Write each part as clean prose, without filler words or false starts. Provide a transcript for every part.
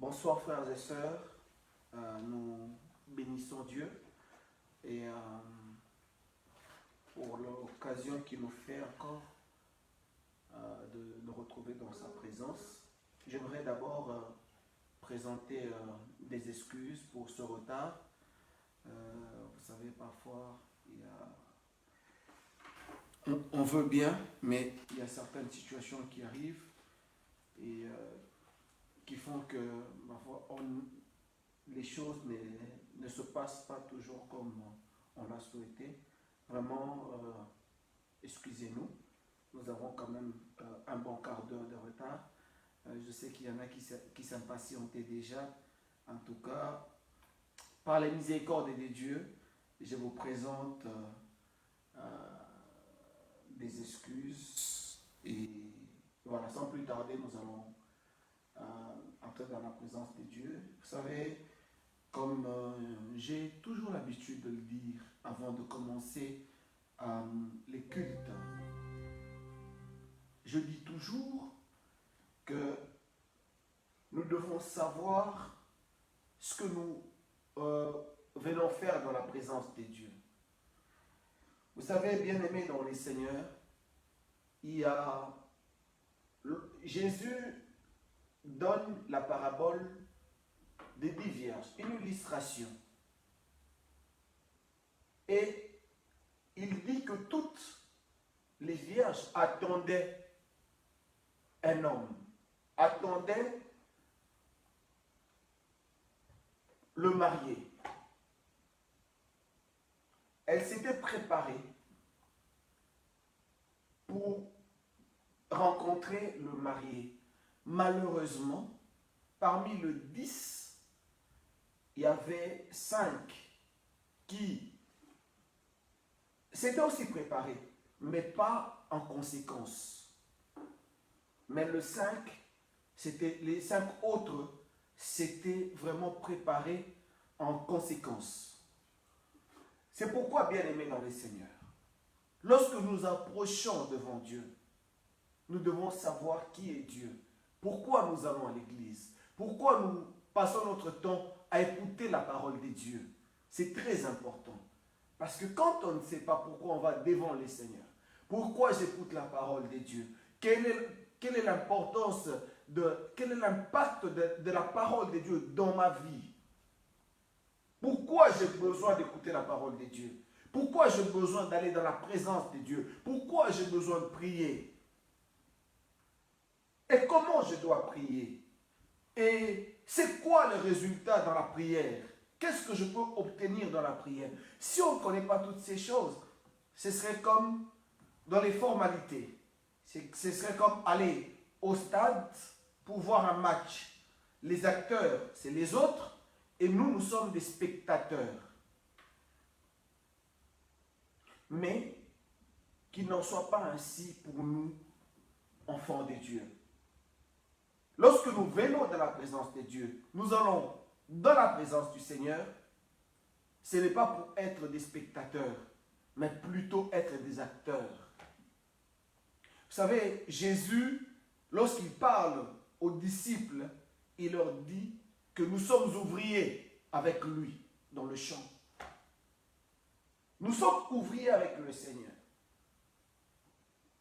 Bonsoir frères et sœurs, nous bénissons Dieu et pour l'occasion qu'il nous fait encore de nous retrouver dans sa présence. J'aimerais d'abord présenter des excuses pour ce retard. Vous savez, parfois, on veut bien, mais il y a certaines situations qui arrivent et qui font que parfois, les choses ne se passent pas toujours comme on l'a souhaité. Vraiment, excusez-nous, nous avons quand même un bon quart d'heure de retard. Je sais qu'il y en a qui s'impatientaient déjà. En tout cas, par la miséricorde de Dieu, je vous présente des excuses. Et voilà, sans plus tarder, nous allons entrer dans la présence de Dieu. Vous savez, comme j'ai toujours l'habitude de le dire avant de commencer les cultes, je dis toujours que nous devons savoir ce que nous venons faire dans la présence de Dieu. Vous savez, bien-aimés dans les Seigneurs, il y a Jésus donne la parabole des 10 vierges, une illustration. Et il dit que toutes les vierges attendaient un homme, attendaient le marié. Elles s'étaient préparées pour rencontrer le marié. Malheureusement, parmi les 10, il y avait 5 qui s'étaient aussi préparés, mais pas en conséquence. Mais les 5 autres s'étaient vraiment préparés en conséquence. C'est pourquoi, bien-aimés dans le Seigneur, lorsque nous approchons devant Dieu, nous devons savoir qui est Dieu. Pourquoi nous allons à l'église? Pourquoi nous passons notre temps à écouter la parole de Dieu? C'est très important. Parce que quand on ne sait pas pourquoi on va devant le Seigneur, pourquoi j'écoute la parole de Dieu, quelle est l'importance, quel est l'impact de la parole de Dieu dans ma vie? Pourquoi j'ai besoin d'écouter la parole de Dieu? Pourquoi j'ai besoin d'aller dans la présence de Dieu? Pourquoi j'ai besoin de prier? Et comment je dois prier? Et c'est quoi le résultat dans la prière? Qu'est-ce que je peux obtenir dans la prière? Si on ne connaît pas toutes ces choses, ce serait comme dans les formalités. Ce serait comme aller au stade pour voir un match. Les acteurs, c'est les autres, et nous sommes des spectateurs. Mais qu'il n'en soit pas ainsi pour nous, enfants de Dieu. Lorsque nous venons dans la présence de Dieu, nous allons dans la présence du Seigneur, ce n'est pas pour être des spectateurs, mais plutôt être des acteurs. Vous savez, Jésus, lorsqu'il parle aux disciples, il leur dit que nous sommes ouvriers avec lui dans le champ. Nous sommes ouvriers avec le Seigneur.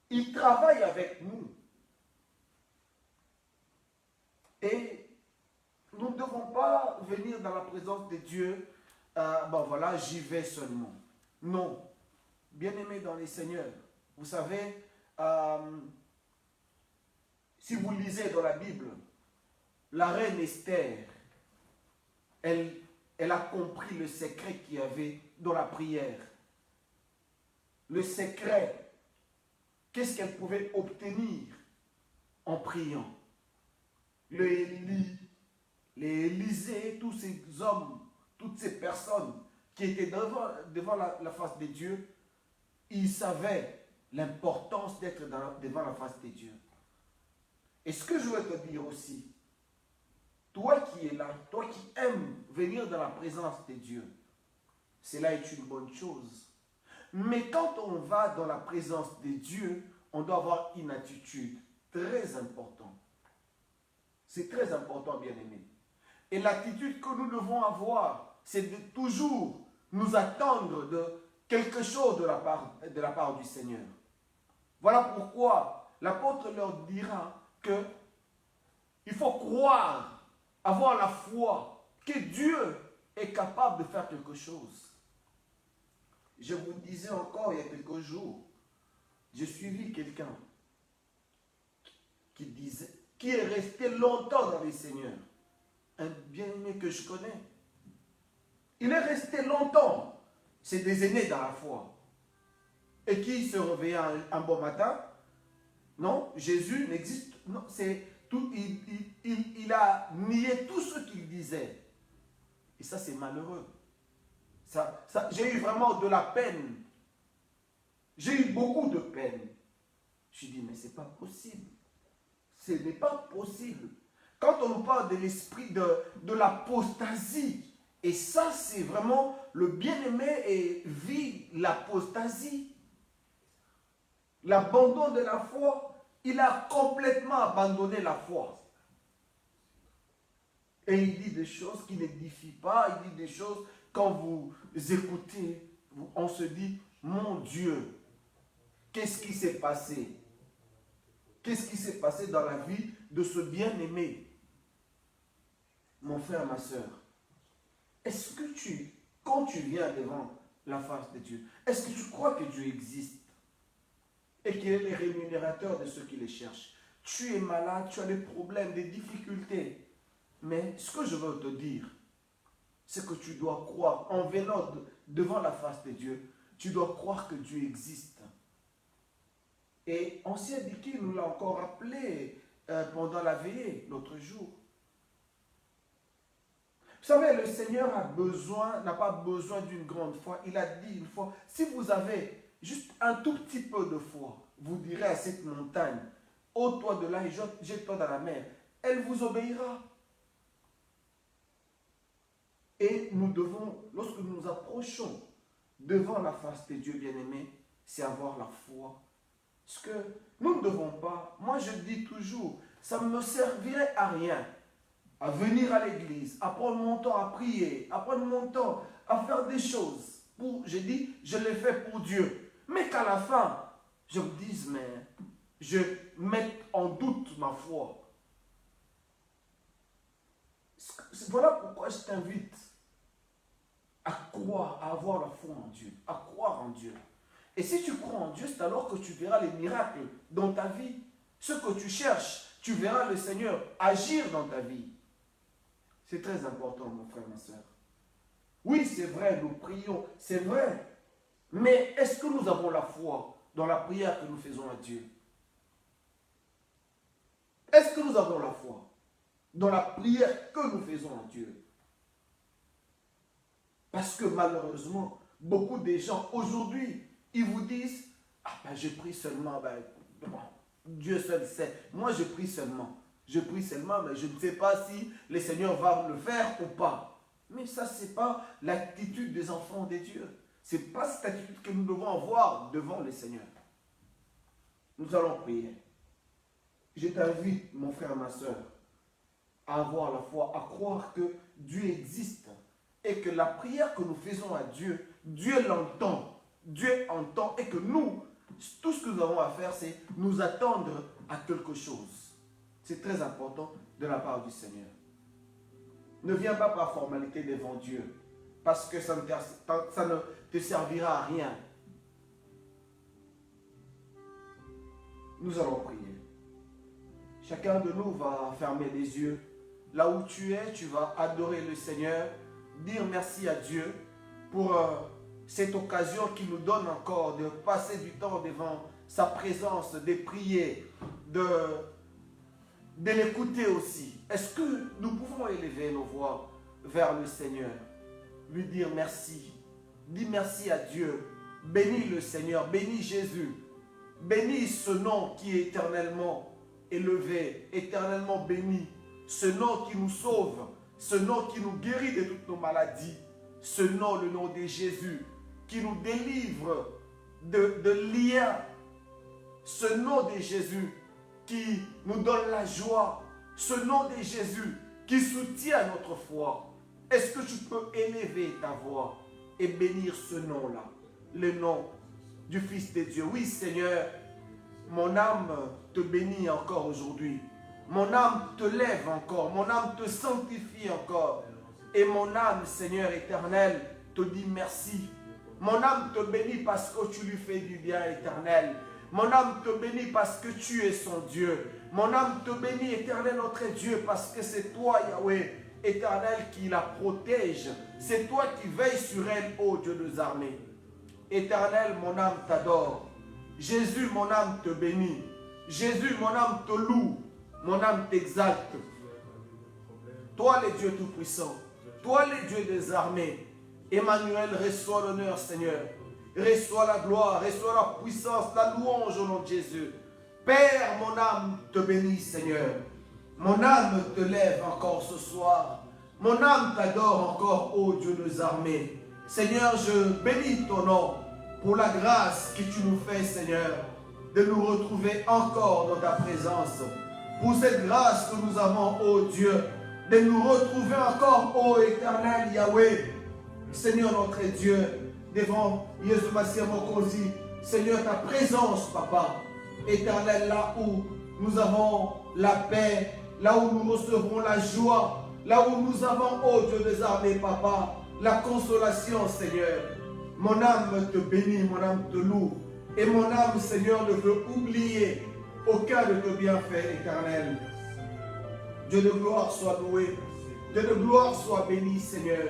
Il travaille avec nous. Et nous ne devons pas venir dans la présence de Dieu, bon voilà, j'y vais seulement. Non. Bien-aimés dans les Seigneurs, vous savez, si vous lisez dans la Bible, la reine Esther, elle a compris le secret qu'il y avait dans la prière. Le secret, qu'est-ce qu'elle pouvait obtenir en priant? Les Élysée, tous ces hommes, toutes ces personnes qui étaient devant la face de Dieu, ils savaient l'importance d'être devant la face de Dieu. Et ce que je veux te dire aussi, toi qui es là, toi qui aimes venir dans la présence de Dieu, cela est une bonne chose. Mais quand on va dans la présence de Dieu, on doit avoir une attitude très importante. C'est très important, bien-aimé. Et l'attitude que nous devons avoir, c'est de toujours nous attendre de quelque chose de la part du Seigneur. Voilà pourquoi l'apôtre leur dira que il faut croire, avoir la foi que Dieu est capable de faire quelque chose. Je vous disais encore il y a quelques jours, j'ai suivi quelqu'un qui est resté longtemps dans les seigneurs. Un bien-aimé que je connais. Il est resté longtemps. C'est des aînés dans la foi. Et qui se réveillait un bon matin. Non, Jésus n'existe. Non, c'est tout. Il a nié tout ce qu'il disait. Et ça, c'est malheureux. J'ai eu vraiment de la peine. J'ai eu beaucoup de peine. Je me suis dit, mais ce n'est pas possible. Ce n'est pas possible. Quand on nous parle de l'esprit de l'apostasie, et ça, c'est vraiment le bien-aimé et vit l'apostasie. L'abandon de la foi, il a complètement abandonné la foi. Et il dit des choses qui n'édifient pas, il dit des choses, quand vous écoutez, on se dit, mon Dieu, qu'est-ce qui s'est passé? Qu'est-ce qui s'est passé dans la vie de ce bien-aimé? Mon frère, ma soeur, est-ce que quand tu viens devant la face de Dieu, est-ce que tu crois que Dieu existe et qu'il est le rémunérateur de ceux qui les cherchent? Tu es malade, tu as des problèmes, des difficultés. Mais ce que je veux te dire, c'est que tu dois croire, en venant devant la face de Dieu, tu dois croire que Dieu existe. Et ancien Diki nous l'a encore rappelé pendant la veillée, l'autre jour. Vous savez, le Seigneur n'a pas besoin d'une grande foi. Il a dit une fois, si vous avez juste un tout petit peu de foi, vous direz à cette montagne, ôte-toi de là et jette-toi dans la mer. Elle vous obéira. Et nous devons, lorsque nous nous approchons devant la face de Dieu bien-aimé, c'est avoir la foi. Parce que nous ne devons pas, moi je dis toujours, ça ne me servirait à rien à venir à l'église, à prendre mon temps à prier, à prendre mon temps à faire des choses. Je dis, je les fais pour Dieu. Mais qu'à la fin, je me dise, mais je mette en doute ma foi. Voilà pourquoi je t'invite à croire, à avoir la foi en Dieu, à croire en Dieu. Et si tu crois en Dieu, c'est alors que tu verras les miracles dans ta vie. Ce que tu cherches, tu verras le Seigneur agir dans ta vie. C'est très important, mon frère, ma soeur. Oui, c'est vrai, nous prions, c'est vrai. Mais est-ce que nous avons la foi dans la prière que nous faisons à Dieu? Est-ce que nous avons la foi dans la prière que nous faisons à Dieu? Parce que malheureusement, beaucoup de gens aujourd'hui, ils vous disent, ah ben je prie seulement, Dieu seul sait. Moi je prie seulement. Je prie seulement, mais je ne sais pas si le Seigneur va me le faire ou pas. Mais ça, ce n'est pas l'attitude des enfants de Dieu. Ce n'est pas cette attitude que nous devons avoir devant le Seigneur. Nous allons prier. Je t'invite, mon frère, ma soeur, à avoir la foi, à croire que Dieu existe et que la prière que nous faisons à Dieu, Dieu l'entend. Dieu entend et que nous, tout ce que nous avons à faire, c'est nous attendre à quelque chose. C'est très important de la part du Seigneur. Ne viens pas par formalité devant Dieu, parce que ça ne te servira à rien. Nous allons prier. Chacun de nous va fermer les yeux. Là où tu es, tu vas adorer le Seigneur, dire merci à Dieu pour cette occasion qu'il nous donne encore de passer du temps devant sa présence, de prier, de l'écouter aussi. Est-ce que nous pouvons élever nos voix vers le Seigneur, lui dire merci, dis merci à Dieu, bénis le Seigneur, bénis Jésus, bénis ce nom qui est éternellement élevé, éternellement béni, ce nom qui nous sauve, ce nom qui nous guérit de toutes nos maladies, ce nom, le nom de Jésus, qui nous délivre de liens, ce nom de Jésus qui nous donne la joie, ce nom de Jésus qui soutient notre foi. Est-ce que tu peux élever ta voix et bénir ce nom-là, le nom du Fils de Dieu? Oui, Seigneur, mon âme te bénit encore aujourd'hui. Mon âme te lève encore. Mon âme te sanctifie encore. Et mon âme, Seigneur éternel, te dit merci. Mon âme te bénit parce que tu lui fais du bien, éternel. Mon âme te bénit parce que tu es son Dieu. Mon âme te bénit, éternel notre Dieu, parce que c'est toi, Yahweh, éternel, qui la protège. C'est toi qui veilles sur elle, ô Dieu des armées. Éternel, mon âme t'adore. Jésus, mon âme te bénit. Jésus, mon âme te loue. Mon âme t'exalte. Toi, le Dieu Tout-Puissant. Toi, le Dieu des armées. Emmanuel, reçois l'honneur, Seigneur. Reçois la gloire, reçois la puissance, la louange au nom de Jésus. Père, mon âme te bénit, Seigneur. Mon âme te lève encore ce soir. Mon âme t'adore encore, ô Dieu des armées. Seigneur, je bénis ton nom pour la grâce que tu nous fais, Seigneur, de nous retrouver encore dans ta présence. Pour cette grâce que nous avons, ô Dieu, de nous retrouver encore, ô éternel Yahweh, Seigneur notre Dieu, devant Jésus Massia Mokosi, Seigneur, ta présence, Papa, éternel, là où nous avons la paix, là où nous recevrons la joie, là où nous avons, ô Dieu des armées, Papa, la consolation, Seigneur. Mon âme te bénit, mon âme te loue, et mon âme, Seigneur, ne veut oublier aucun de tes bienfaits, éternel. Dieu de gloire soit loué, Dieu de gloire soit béni, Seigneur.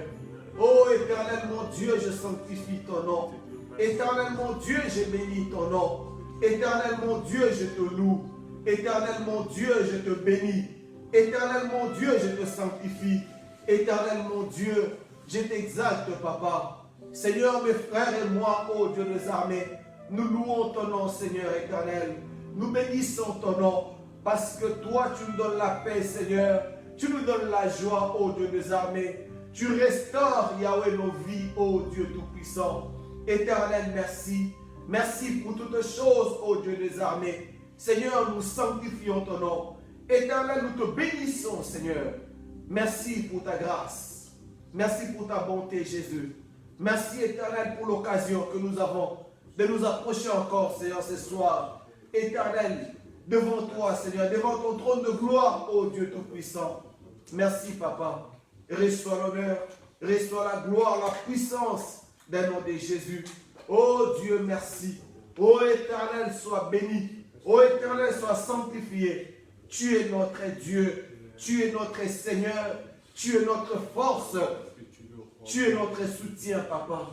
Oh, éternel, mon Dieu, je sanctifie ton nom. Éternel, mon Dieu, je bénis ton nom. Éternel, mon Dieu, je te loue. Éternel, mon Dieu, je te bénis. Éternel, mon Dieu, je te sanctifie. Éternel, mon Dieu, je t'exalte, Papa. Seigneur, mes frères et moi, ô Dieu des armées, nous louons ton nom, Seigneur éternel. Nous bénissons ton nom, parce que toi, tu nous donnes la paix, Seigneur. Tu nous donnes la joie, ô Dieu des armées. Tu restaures, Yahweh, nos vies, ô Dieu Tout-Puissant. Éternel, merci. Merci pour toutes choses, ô Dieu des armées. Seigneur, nous sanctifions ton nom. Éternel, nous te bénissons, Seigneur. Merci pour ta grâce. Merci pour ta bonté, Jésus. Merci, Éternel, pour l'occasion que nous avons de nous approcher encore, Seigneur, ce soir. Éternel, devant toi, Seigneur, devant ton trône de gloire, ô Dieu Tout-Puissant. Merci, Papa. Reçois l'honneur, reçois la gloire, la puissance d'un nom de Jésus. Oh Dieu, merci. Oh Éternel, sois béni. Oh Éternel, sois sanctifié. Tu es notre Dieu. Tu es notre Seigneur. Tu es notre force. Tu es notre soutien, Papa.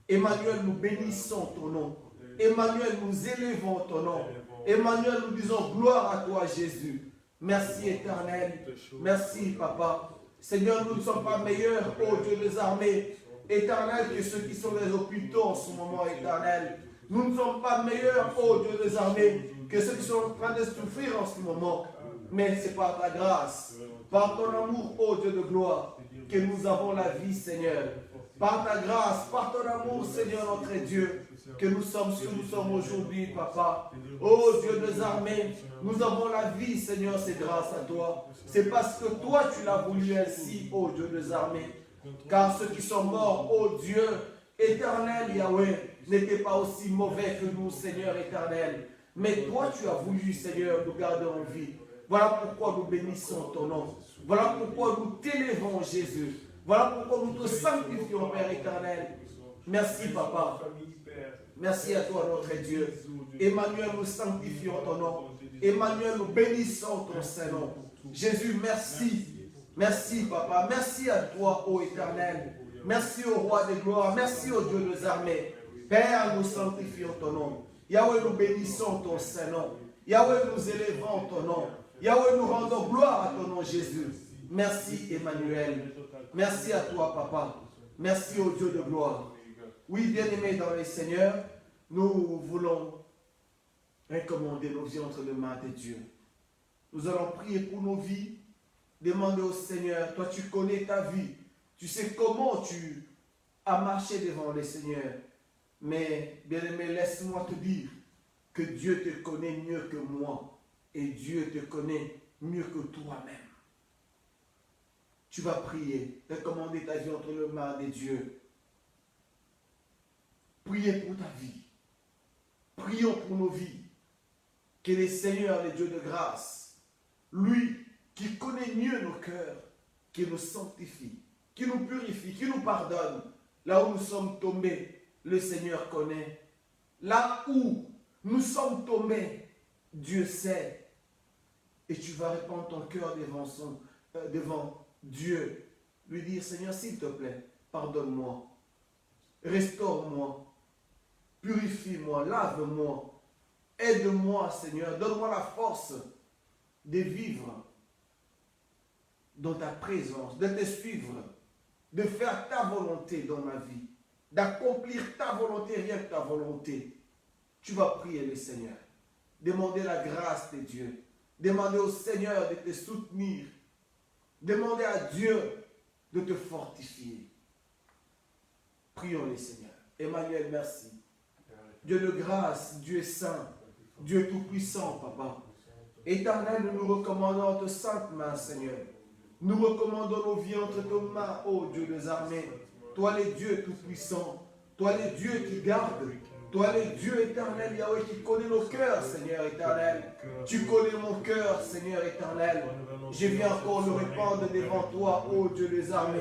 Emmanuel, nous bénissons ton nom. Emmanuel, nous élevons ton nom. Emmanuel, nous disons gloire à toi, Jésus. Merci, Éternel. Merci, Papa. Seigneur, nous ne sommes pas meilleurs, ô Dieu des armées, éternel, que ceux qui sont dans les hôpitaux en ce moment, éternel. Nous ne sommes pas meilleurs, ô Dieu des armées, que ceux qui sont en train de souffrir en ce moment. Mais c'est par ta grâce, par ton amour, ô Dieu de gloire, que nous avons la vie, Seigneur. Par ta grâce, par ton amour, Seigneur notre Dieu, que nous sommes ce que nous sommes aujourd'hui, Papa. Oh Dieu des armées, nous avons la vie, Seigneur, c'est grâce à toi. C'est parce que toi, tu l'as voulu ainsi, oh Dieu des armées. Car ceux qui sont morts, oh Dieu, éternel Yahweh, n'étaient pas aussi mauvais que nous, Seigneur éternel. Mais toi, tu as voulu, Seigneur, nous garder en vie. Voilà pourquoi nous bénissons ton nom. Voilà pourquoi nous t'élevons, Jésus. Voilà pourquoi nous te sanctifions, Père éternel. Merci, Papa. Merci à toi, notre Dieu. Emmanuel, nous sanctifions ton nom. Emmanuel, nous bénissons ton Saint-Nom. Jésus, merci. Merci, Papa. Merci à toi, ô éternel. Merci au roi des gloires. Merci au Dieu des armées. Père, nous sanctifions ton nom. Yahweh, nous bénissons ton Saint-Nom. Yahweh, nous élevons ton nom. Yahweh, nous rendons gloire à ton nom, Jésus. Merci, Emmanuel. Merci à toi, Papa. Merci au Dieu de gloire. Oui, bien-aimés dans le Seigneur, nous voulons recommander nos vies entre les mains de Dieu. Nous allons prier pour nos vies, demander au Seigneur, toi tu connais ta vie, tu sais comment tu as marché devant le Seigneur. Mais, bien-aimé, laisse-moi te dire que Dieu te connaît mieux que moi et Dieu te connaît mieux que toi-même. tu vas prier, recommander ta vie entre les mains des dieux. Priez pour ta vie. Prions pour nos vies. Que le Seigneur, le Dieu de grâce, lui qui connaît mieux nos cœurs, qui nous sanctifie, qui nous purifie, qui nous pardonne. Là où nous sommes tombés, le Seigneur connaît. Là où nous sommes tombés, Dieu sait. Et tu vas répandre ton cœur devant Dieu. Lui dire, Seigneur, s'il te plaît, pardonne-moi. Restaure-moi. Purifie-moi. Lave-moi. Aide-moi, Seigneur. Donne-moi la force de vivre dans ta présence, de te suivre, de faire ta volonté dans ma vie, d'accomplir ta volonté, rien que ta volonté. Tu vas prier le Seigneur. Demander la grâce de Dieu. Demander au Seigneur de te soutenir. Demander à Dieu de te fortifier. Prions le Seigneur. Emmanuel, merci. Dieu de grâce, Dieu saint, Dieu tout-puissant, Papa. Éternel, nous nous recommandons tes saintes mains, Seigneur. Nous recommandons nos vies entre tes mains, ô Dieu des armées. Toi, le Dieu tout-puissant. Toi, le Dieu qui garde. Toi, le Dieu éternel, Yahweh, qui connaît nos cœurs, Seigneur éternel. Tu connais mon cœur, Seigneur éternel. Je viens encore le répandre devant toi, ô Dieu des armées.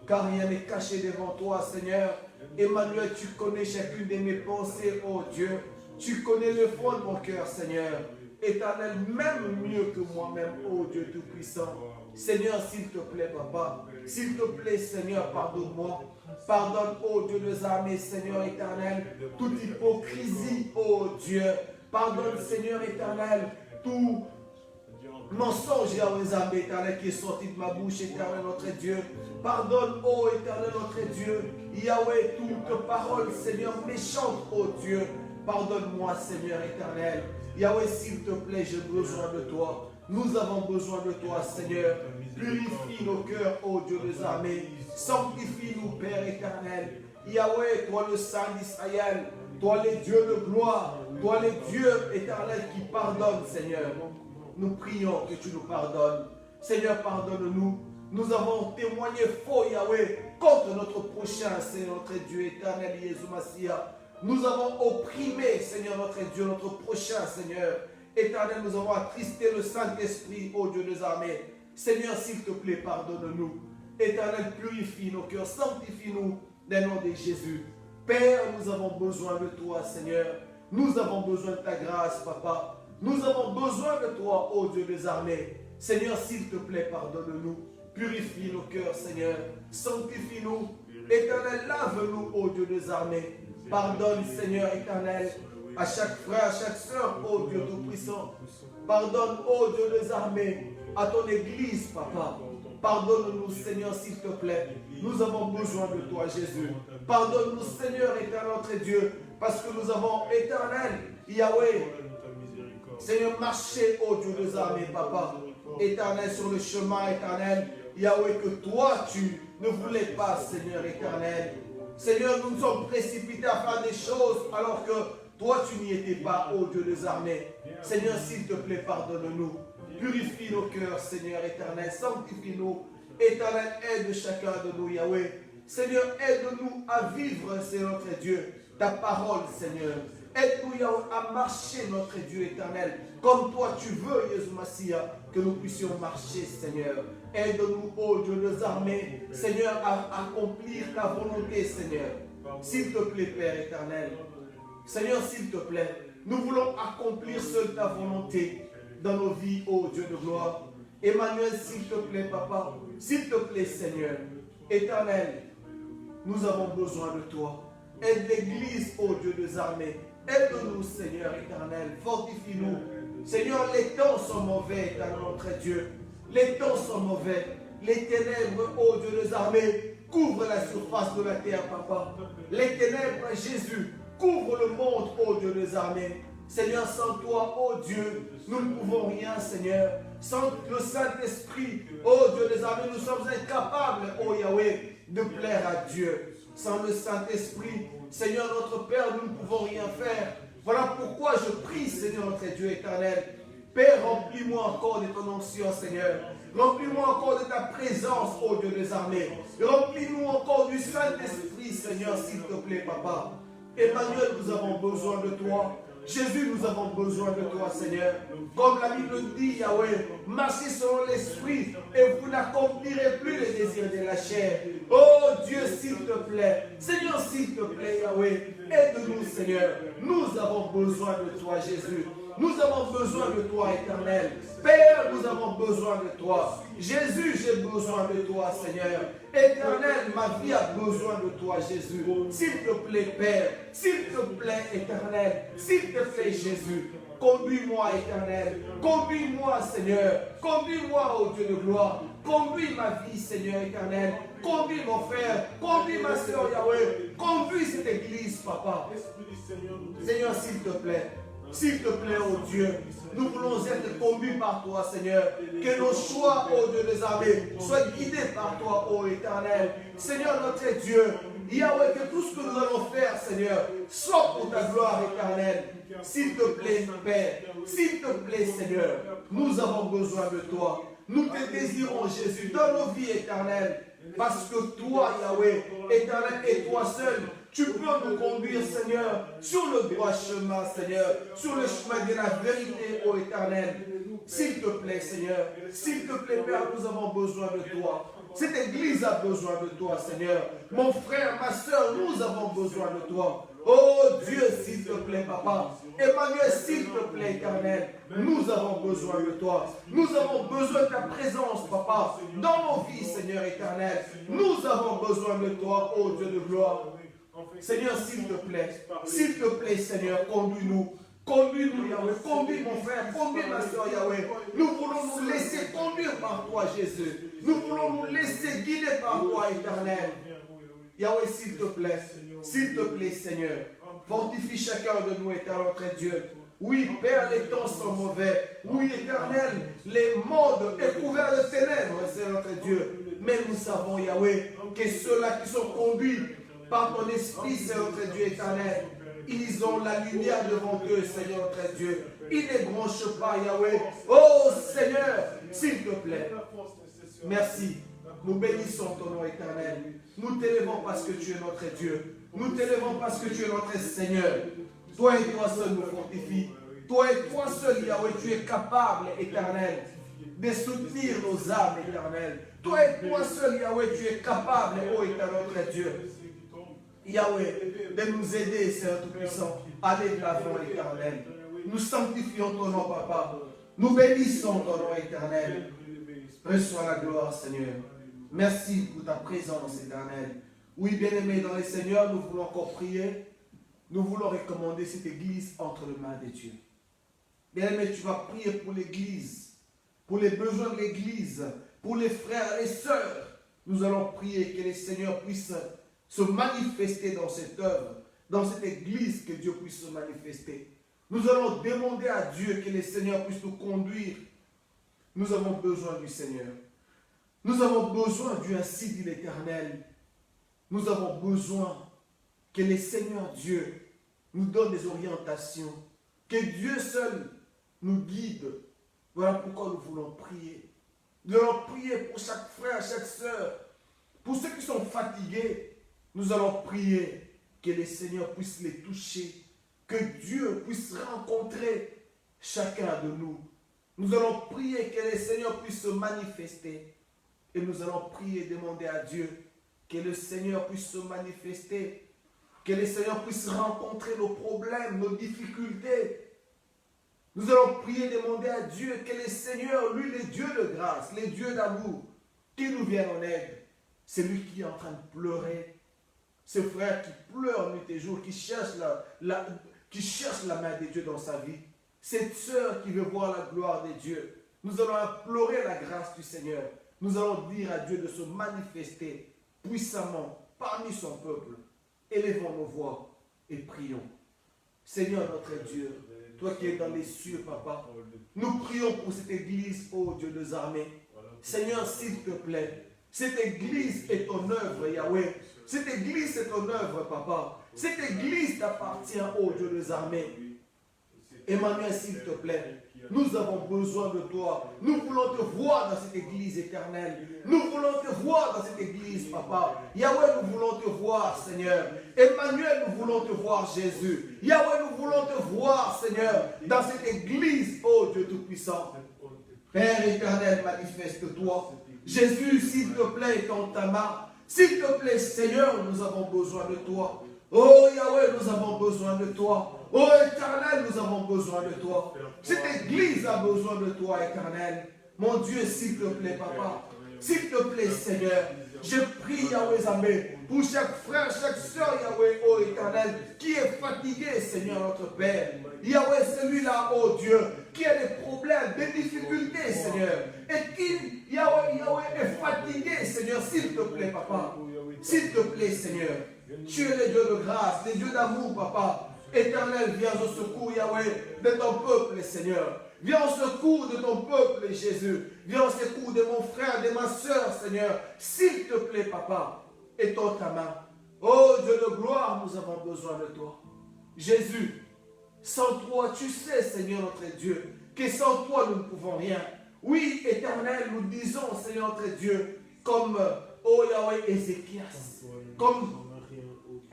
Car rien n'est caché devant toi, Seigneur. Emmanuel, tu connais chacune de mes pensées, ô Dieu. Tu connais le fond de mon cœur, Seigneur. Éternel, même mieux que moi-même, ô Dieu tout-puissant. Seigneur, s'il te plaît, Papa. S'il te plaît, Seigneur, pardonne-moi. Pardonne, ô Dieu des armées, Seigneur éternel, toute hypocrisie, ô Dieu. Pardonne, Seigneur éternel, tout mensonge, Yahweh armées, éternel, qui est sorti de ma bouche, éternel, notre Dieu. Pardonne, ô éternel, notre Dieu. Yahweh, toute parole, Seigneur, méchante, ô Dieu. Pardonne-moi, Seigneur éternel. Yahweh, s'il te plaît, j'ai besoin de toi. Nous avons besoin de toi, Seigneur. Purifie nos cœurs, ô Dieu des armées. Sanctifie-nous, Père éternel. Yahweh, toi le Saint d'Israël. Toi le Dieu de gloire. Toi le Dieu éternel qui pardonne, Seigneur. Nous prions que tu nous pardonnes. Seigneur, pardonne-nous. Nous avons témoigné faux, Yahweh, contre notre prochain, Seigneur, notre Dieu éternel, Jésus Massia. Nous avons opprimé, Seigneur, notre Dieu, notre prochain, Seigneur. Éternel, nous avons attristé le Saint-Esprit, ô Dieu des armées. Seigneur, s'il te plaît, pardonne-nous. Éternel, purifie nos cœurs, sanctifie-nous dans le nom de Jésus. Père, nous avons besoin de toi, Seigneur. Nous avons besoin de ta grâce, Papa. Nous avons besoin de toi, ô Dieu des armées. Seigneur, s'il te plaît, pardonne-nous. Purifie nos cœurs, Seigneur. Sanctifie-nous. Éternel, lave-nous, ô Dieu des armées. Pardonne, Seigneur éternel, à chaque frère, à chaque soeur, ô Dieu tout-puissant. Pardonne, ô Dieu des armées, à ton église, Papa. Pardonne-nous, Seigneur, s'il te plaît. Nous avons besoin de toi, Jésus. Pardonne-nous, Seigneur éternel, notre Dieu, parce que nous avons, éternel, Yahweh, Seigneur, marché, ô Dieu des armées, Papa. Éternel, sur le chemin éternel, Yahweh, que toi, tu ne voulais pas, Seigneur éternel. Seigneur, nous nous sommes précipités à faire des choses alors que toi, tu n'y étais pas, ô Dieu des armées. Seigneur, s'il te plaît, pardonne-nous. Purifie nos cœurs, Seigneur éternel. Sanctifie-nous. Éternel, aide chacun de nous, Yahweh. Seigneur, aide-nous à vivre, Seigneur notre Dieu, ta parole, Seigneur. Aide-nous, Yahweh, à marcher, notre Dieu éternel, comme toi tu veux, Jésus Massia, que nous puissions marcher, Seigneur. Aide-nous, ô Dieu des armées, Seigneur, à accomplir ta volonté, Seigneur. S'il te plaît, Père éternel. Seigneur, s'il te plaît, nous voulons accomplir seule ta volonté dans nos vies, ô Dieu de gloire. Emmanuel, s'il te plaît, Papa. S'il te plaît, Seigneur. Éternel, nous avons besoin de toi. Aide l'Église, ô Dieu des armées. Aide-nous, Seigneur éternel. Fortifie-nous. Seigneur, les temps sont mauvais, éternel notre Dieu. Les temps sont mauvais. Les ténèbres, ô Dieu des armées, couvrent la surface de la terre, Papa. Les ténèbres, Jésus, couvrent le monde, ô Dieu des armées. Seigneur, sans toi, ô Dieu, nous ne pouvons rien, Seigneur. Sans le Saint-Esprit, ô Dieu des armées, nous sommes incapables, ô Yahweh, de plaire à Dieu. Sans le Saint-Esprit, Seigneur notre Père, nous ne pouvons rien faire. Voilà pourquoi je prie, Seigneur notre Dieu éternel. Père, remplis-moi encore de ton onction, Seigneur. Remplis-moi encore de ta présence, ô Dieu des armées. Remplis-nous encore du Saint-Esprit, Seigneur, s'il te plaît, Papa. Emmanuel, nous avons besoin de toi. Jésus, nous avons besoin de toi, Seigneur. Comme la Bible dit, Yahweh, marchez selon l'esprit et vous n'accomplirez plus les désirs de la chair. Oh Dieu, s'il te plaît. Seigneur, s'il te plaît, Yahweh, aide-nous, Seigneur. Nous avons besoin de toi, Jésus. Nous avons besoin de toi, Éternel. Père, nous avons besoin de toi. Jésus, j'ai besoin de toi, Seigneur. Éternel, ma vie a besoin de toi, Jésus. S'il te plaît, Père. S'il te plaît, Éternel. S'il te plaît, Jésus. Conduis-moi, Éternel. Conduis-moi, Seigneur. Conduis-moi, ô Dieu de gloire. Conduis ma vie, Seigneur éternel. Conduis mon frère. Conduis ma soeur, Yahweh. Conduis cette église, Papa. Seigneur, s'il te plaît. S'il te plaît, ô Dieu, nous voulons être conduits par toi, Seigneur. Que nos choix, ô Dieu des armées, soient guidés par toi, ô Éternel. Seigneur, notre Dieu, Yahweh, que tout ce que nous allons faire, Seigneur, soit pour ta gloire éternelle. S'il te plaît, Père, s'il te plaît, Seigneur, nous avons besoin de toi. Nous te désirons, Jésus, dans nos vies éternelles. Parce que toi, Yahweh, éternel, et toi seul, tu peux nous conduire, Seigneur, sur le droit chemin, Seigneur, sur le chemin de la vérité, ô Éternel. S'il te plaît, Seigneur, s'il te plaît, Père, nous avons besoin de toi. Cette église a besoin de toi, Seigneur. Mon frère, ma soeur, nous avons besoin de toi. Oh Dieu, s'il te plaît, Papa. Emmanuel, s'il te plaît, Éternel. Nous avons besoin de toi. Nous avons besoin de ta présence, Papa, dans nos vies, Seigneur éternel. Nous avons besoin de toi, oh Dieu de gloire. Seigneur, s'il te plaît, Seigneur, conduis-nous. Conduis-nous, Yahweh. Conduis mon frère, conduis ma soeur, Yahweh. Nous voulons nous laisser conduire par toi, Jésus. Nous voulons nous laisser guider par toi, éternel. Yahweh, s'il te plaît, Seigneur. Fortifie chacun de nous, éternel, notre Dieu. Oui, Père, les temps sont mauvais. Oui, éternel, les mondes est couvert de ténèbres, c'est notre Dieu. Mais nous savons, Yahweh, que ceux-là qui sont conduits par ton esprit, c'est notre Dieu éternel. Ils ont la lumière devant eux, Seigneur notre Dieu. Ils ne bronchent pas, Yahweh. Oh Seigneur, s'il te plaît. Merci. Nous bénissons ton nom éternel. Nous t'élevons parce que tu es notre Dieu. Nous t'élevons parce que tu es notre Seigneur. Toi et toi seul nous fortifie. Toi et toi seul, Yahweh, tu es capable, éternel, de soutenir nos âmes, éternel. Toi et toi seul, Yahweh, tu es capable, ô éternel, notre Dieu. Yahweh, de nous aider, Seigneur Tout-Puissant, à aller de l'avant, éternel. Nous sanctifions ton nom, Papa. Nous bénissons ton nom, éternel. Reçois la gloire, Seigneur. Merci pour ta présence, éternelle. Oui, bien-aimés dans le Seigneur, nous voulons encore prier. Nous voulons recommander cette église entre les mains de Dieu. Bien-aimé, tu vas prier pour l'église, pour les besoins de l'église, pour les frères et les sœurs. Nous allons prier que le Seigneur puisse se manifester dans cette œuvre, dans cette église, que Dieu puisse se manifester. Nous allons demander à Dieu que le Seigneur puisse nous conduire. Nous avons besoin du Seigneur. Nous avons besoin du ainsi dit l'Éternel. Nous avons besoin que le Seigneur Dieu nous donne des orientations. Que Dieu seul nous guide. Voilà pourquoi nous voulons prier. Nous allons prier pour chaque frère, chaque sœur. Pour ceux qui sont fatigués, nous allons prier que le Seigneur puisse les toucher. Que Dieu puisse rencontrer chacun de nous. Nous allons prier que le Seigneur puisse se manifester. Et nous allons prier et demander à Dieu que le Seigneur puisse se manifester. Que le Seigneur puisse rencontrer nos problèmes, nos difficultés. Nous allons prier et demander à Dieu que le Seigneur, lui, le Dieu de grâce, le Dieu d'amour, qu'il nous vienne en aide. C'est lui qui est en train de pleurer. Ce frère qui pleure nuit et jour, qui cherche la main de Dieu dans sa vie. Cette sœur qui veut voir la gloire de Dieu. Nous allons implorer la grâce du Seigneur. Nous allons dire à Dieu de se manifester puissamment parmi son peuple. Élevons nos voix et prions. Seigneur notre Dieu, toi qui es dans les cieux, Papa, nous prions pour cette église, ô Dieu des armées. Seigneur, s'il te plaît, cette église est ton œuvre, Yahweh. Cette église est ton œuvre, Papa. Cette église t'appartient, ô Dieu des armées. Emmanuel, s'il te plaît, Nous avons besoin de toi. Nous voulons te voir dans cette église éternelle. Nous voulons te voir dans cette église, papa. Yahweh, nous voulons te voir, Seigneur. Emmanuel, nous voulons te voir, Jésus. Yahweh, nous voulons te voir, Seigneur, dans cette église, oh Dieu Tout-Puissant. Père éternel, manifeste-toi. Jésus, s'il te plaît, étends ta main. S'il te plaît, Seigneur, nous avons besoin de toi. Oh Yahweh, nous avons besoin de toi. Oh Éternel, nous avons besoin de toi. Cette église a besoin de toi, Éternel. Mon Dieu, s'il te plaît, papa. S'il te plaît, Seigneur. Je prie, Yahweh Zambé, pour chaque frère, chaque soeur, Yahweh, oh Éternel, qui est fatigué, Seigneur notre Père. Yahweh, celui-là, oh Dieu, qui a des problèmes, des difficultés, Seigneur. Et qui, Yahweh est fatigué, Seigneur, s'il te plaît, papa. S'il te plaît, Seigneur. Tu es le Dieu de grâce, le Dieu d'amour, papa. Éternel, viens au secours, Yahweh, de ton peuple, Seigneur. Viens au secours de ton peuple, Jésus. Viens au secours de mon frère, de ma soeur, Seigneur. S'il te plaît, papa, étends ta main. Oh Dieu de gloire, nous avons besoin de toi. Jésus, sans toi, tu sais, Seigneur notre Dieu, que sans toi, nous ne pouvons rien. Oui, Éternel, nous disons, Seigneur notre Dieu, comme, oh Yahweh, Ézéchias, comme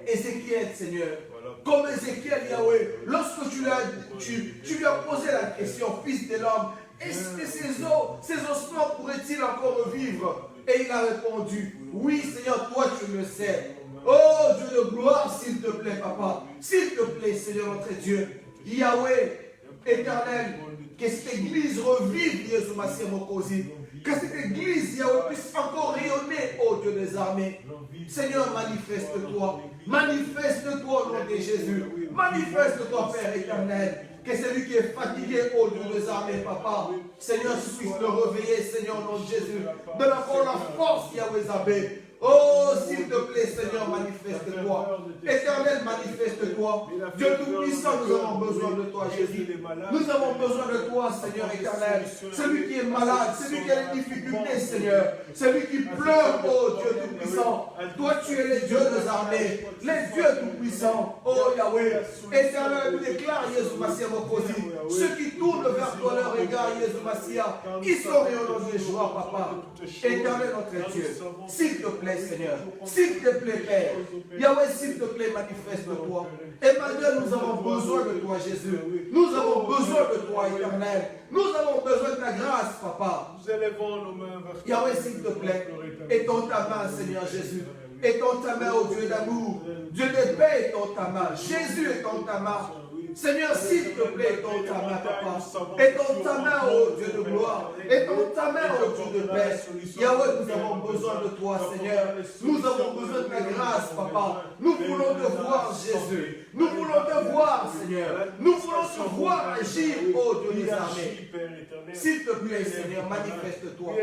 Ézéchiel, Seigneur. Comme Ézéchiel, Yahweh, lorsque tu lui as posé la question, fils de l'homme, est-ce que ces ossements pourraient-ils encore revivre? Et il a répondu, oui Seigneur, toi tu le sais. Oh Dieu de gloire, s'il te plaît, papa. S'il te plaît, Seigneur notre Dieu. Yahweh, éternel, que cette église revive, Jésus Massia Mokosi. Que cette église, Yahweh, puisse encore rayonner, oh Dieu des armées. Seigneur, manifeste-toi. Manifeste-toi au nom de Jésus. Manifeste-toi, Père éternel. Que celui qui est fatigué, oh Dieu des armées, papa, Seigneur, tu puisses le réveiller, Seigneur, au nom de Jésus. Donne encore la force, Yahweh Zabé. Oh, s'il te plaît, Seigneur, manifeste-toi. Éternel, manifeste-toi. Dieu Tout-Puissant, nous avons besoin de toi, Jésus. Nous avons besoin de toi, Seigneur éternel. Celui qui est malade, celui qui a des difficultés, Seigneur. Celui qui pleure, oh Dieu Tout-Puissant. Toi, tu es le Dieu des armées, les dieux Tout-Puissants. Oh Yahweh, éternel, nous déclare, Jésus Massia Mokosi. Ceux qui tournent vers toi leur regard, Jésus Massia, ils sont rayonnants de joie, papa. Éternel, notre Dieu, s'il te plaît, Seigneur, s'il te plaît, Père. Yahweh, s'il te plaît, manifeste-toi. Emmanuel, nous avons besoin de toi, Jésus. Nous avons besoin de toi, éternel. Nous avons besoin de ta grâce, papa. Nous élevons nos mains vers toi. Yahweh, s'il te plaît, étends ta main, Seigneur Jésus. Étends ta main, ô Dieu d'amour. Dieu de paix, étends ta main. Jésus, étends ta main. Seigneur, s'il te plaît, étends ta main, papa. Étends ta main, ô Dieu de gloire. Étends ta main, ô Dieu de paix. Yahweh, nous avons besoin de toi, Seigneur. Nous avons besoin de ta grâce, papa. Nous voulons te voir, Jésus. Nous voulons te voir, Seigneur. Nous voulons te voir agir, ô Dieu des armées. S'il te plaît, Seigneur, manifeste-toi.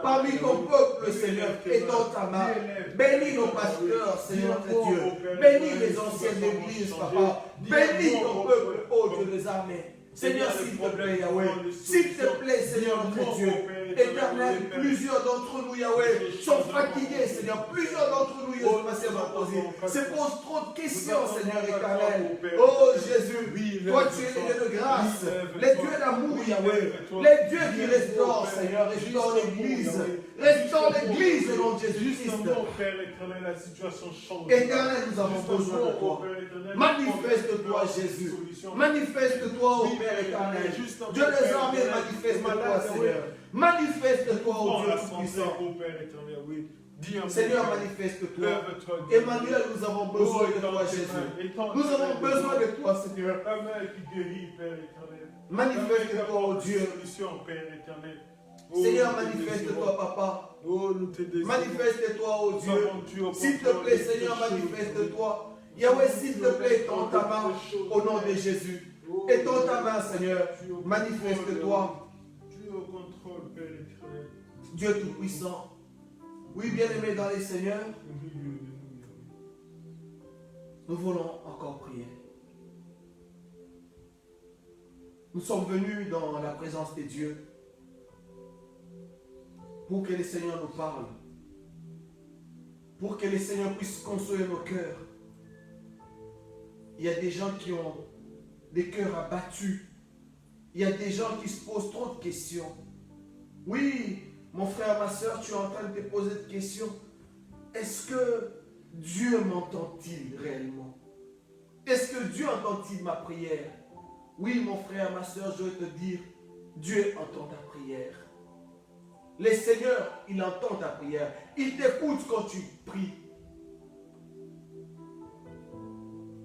Parmi ton peuple, Seigneur, étends ta main. Bénis nos pasteurs, Seigneur notre Dieu. Bénis les anciennes églises, papa. Bénis ton peuple, ô Dieu des armées. Seigneur, s'il te plaît, Yahweh. S'il te plaît, Seigneur notre Dieu. Éternel, plusieurs d'entre nous, Yahweh, sont fatigués, Seigneur. Plusieurs d'entre nous, Yahweh, se posent trop de questions, Seigneur éternel. Oh Jésus, toi tu es le Dieu de grâce, les dieux d'amour, Yahweh. Les dieux qui restaurent, Seigneur. Restaure l'église. Restaure l'église au nom de Jésus-Christ. Éternel, nous avons besoin de toi. Manifeste-toi, Jésus. Manifeste-toi, ô Père éternel. Dieu des armées, manifeste-toi, Seigneur. Manifeste-toi, ô Dieu Tout-Puissant. Seigneur, manifeste-toi. Emmanuel, nous avons besoin de toi, Jésus. Nous avons besoin de toi, Seigneur. Manifeste-toi, ô Dieu. Seigneur, manifeste-toi, papa. Manifeste-toi, ô Dieu. S'il te plaît, Seigneur, manifeste-toi. Yahweh, s'il te plaît, étends ta main au nom de Jésus. Étends ta main, Seigneur. Manifeste-toi. Dieu Tout-Puissant. Oui, bien-aimés dans les Seigneurs, nous voulons encore prier. Nous sommes venus dans la présence de Dieu pour que le Seigneur nous parle, pour que le Seigneur puisse consoler nos cœurs. Il y a des gens qui ont des cœurs abattus. Il y a des gens qui se posent trop de questions. Oui, mon frère, ma soeur, tu es en train de te poser des questions. Est-ce que Dieu m'entend-il réellement? Est-ce que Dieu entend-il ma prière? Oui, mon frère, ma soeur, je vais te dire, Dieu entend ta prière. Le Seigneur, il entend ta prière. Il t'écoute quand tu pries.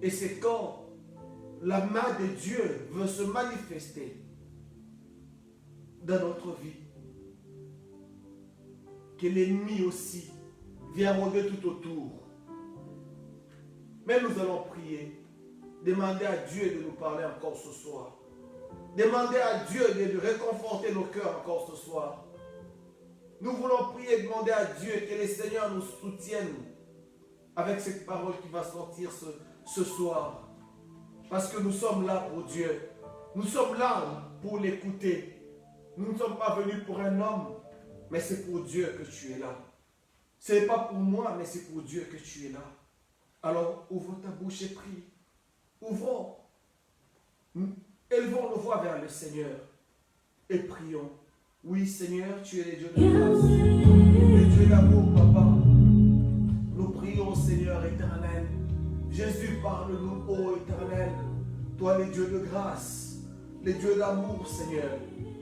Et c'est quand la main de Dieu veut se manifester dans notre vie que l'ennemi aussi vient rôder tout autour. Mais nous allons prier, demander à Dieu de nous parler encore ce soir. Demander à Dieu de réconforter nos cœurs encore ce soir. Nous voulons prier et demander à Dieu que le Seigneur nous soutienne avec cette parole qui va sortir ce soir. Parce que nous sommes là pour Dieu. Nous sommes là pour l'écouter. Nous ne sommes pas venus pour un homme, mais c'est pour Dieu que tu es là. Ce n'est pas pour moi, mais c'est pour Dieu que tu es là. Alors, ouvre ta bouche et prie. Ouvrons. Élevons nos voix vers le Seigneur et prions. Oui, Seigneur, tu es le Dieu de grâce, le Dieu d'amour, Papa. Nous prions, Seigneur éternel. Jésus, parle-nous, ô éternel. Toi, le Dieu de grâce, le Dieu d'amour, Seigneur.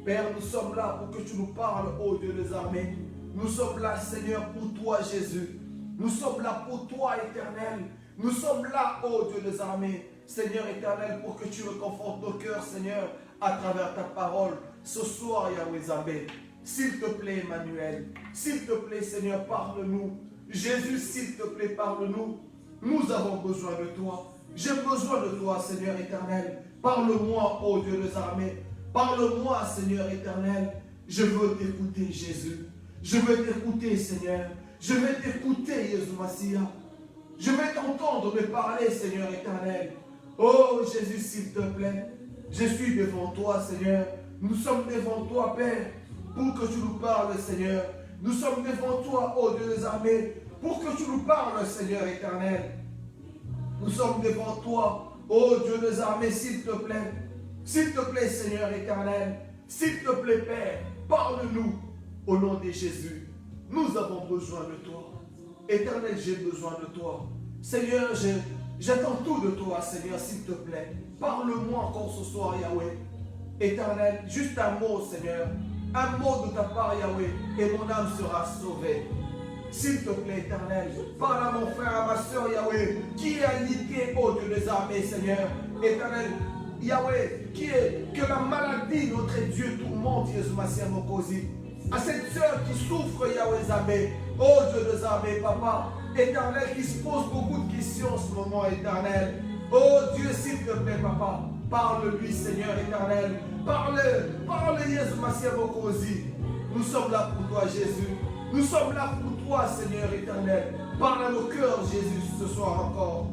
Père, nous sommes là pour que tu nous parles, ô Dieu des armées. Nous sommes là, Seigneur, pour toi, Jésus. Nous sommes là pour toi, éternel. Nous sommes là, ô Dieu des armées. Seigneur éternel, pour que tu reconfortes nos cœurs, Seigneur, à travers ta parole. Ce soir, Yahweh Zambé, s'il te plaît, Emmanuel, s'il te plaît, Seigneur, parle-nous. Jésus, s'il te plaît, parle-nous. Nous avons besoin de toi. J'ai besoin de toi, Seigneur éternel. Parle-moi, ô Dieu des armées. Parle-moi, Seigneur éternel. Je veux t'écouter, Jésus. Je veux t'écouter, Seigneur. Je vais t'écouter, Jésus Massia. Je vais t'entendre me parler, Seigneur éternel. Oh, Jésus, s'il te plaît. Je suis devant toi, Seigneur. Nous sommes devant toi, Père, pour que tu nous parles, Seigneur. Nous sommes devant toi, ô Dieu des armées, pour que tu nous parles, Seigneur éternel. Nous sommes devant toi, ô Dieu des armées, s'il te plaît. S'il te plaît, Seigneur éternel. S'il te plaît, Père, parle-nous au nom de Jésus. Nous avons besoin de toi. Éternel, j'ai besoin de toi. Seigneur, j'attends tout de toi, Seigneur, s'il te plaît. Parle-moi encore ce soir, Yahweh. Éternel, juste un mot, Seigneur. Un mot de ta part, Yahweh, et mon âme sera sauvée. S'il te plaît, éternel, parle à mon frère, à ma soeur, Yahweh, qui est alité, ô Dieu des armées, Seigneur. Éternel, Yahweh, que la maladie, notre Dieu, tourmente, Jésus Massia Mokosi. À cette soeur qui souffre, Yahweh Zambé, ô Dieu des armées, Papa, éternel, qui se pose beaucoup de questions en ce moment, éternel. Oh Dieu, s'il te plaît, Papa, parle-lui, Seigneur éternel. Parle, Jésus Massia Mokosi. Nous sommes là pour toi, Jésus. Nous sommes là pour toi, Seigneur éternel. Parle à nos cœurs, Jésus, ce soir encore.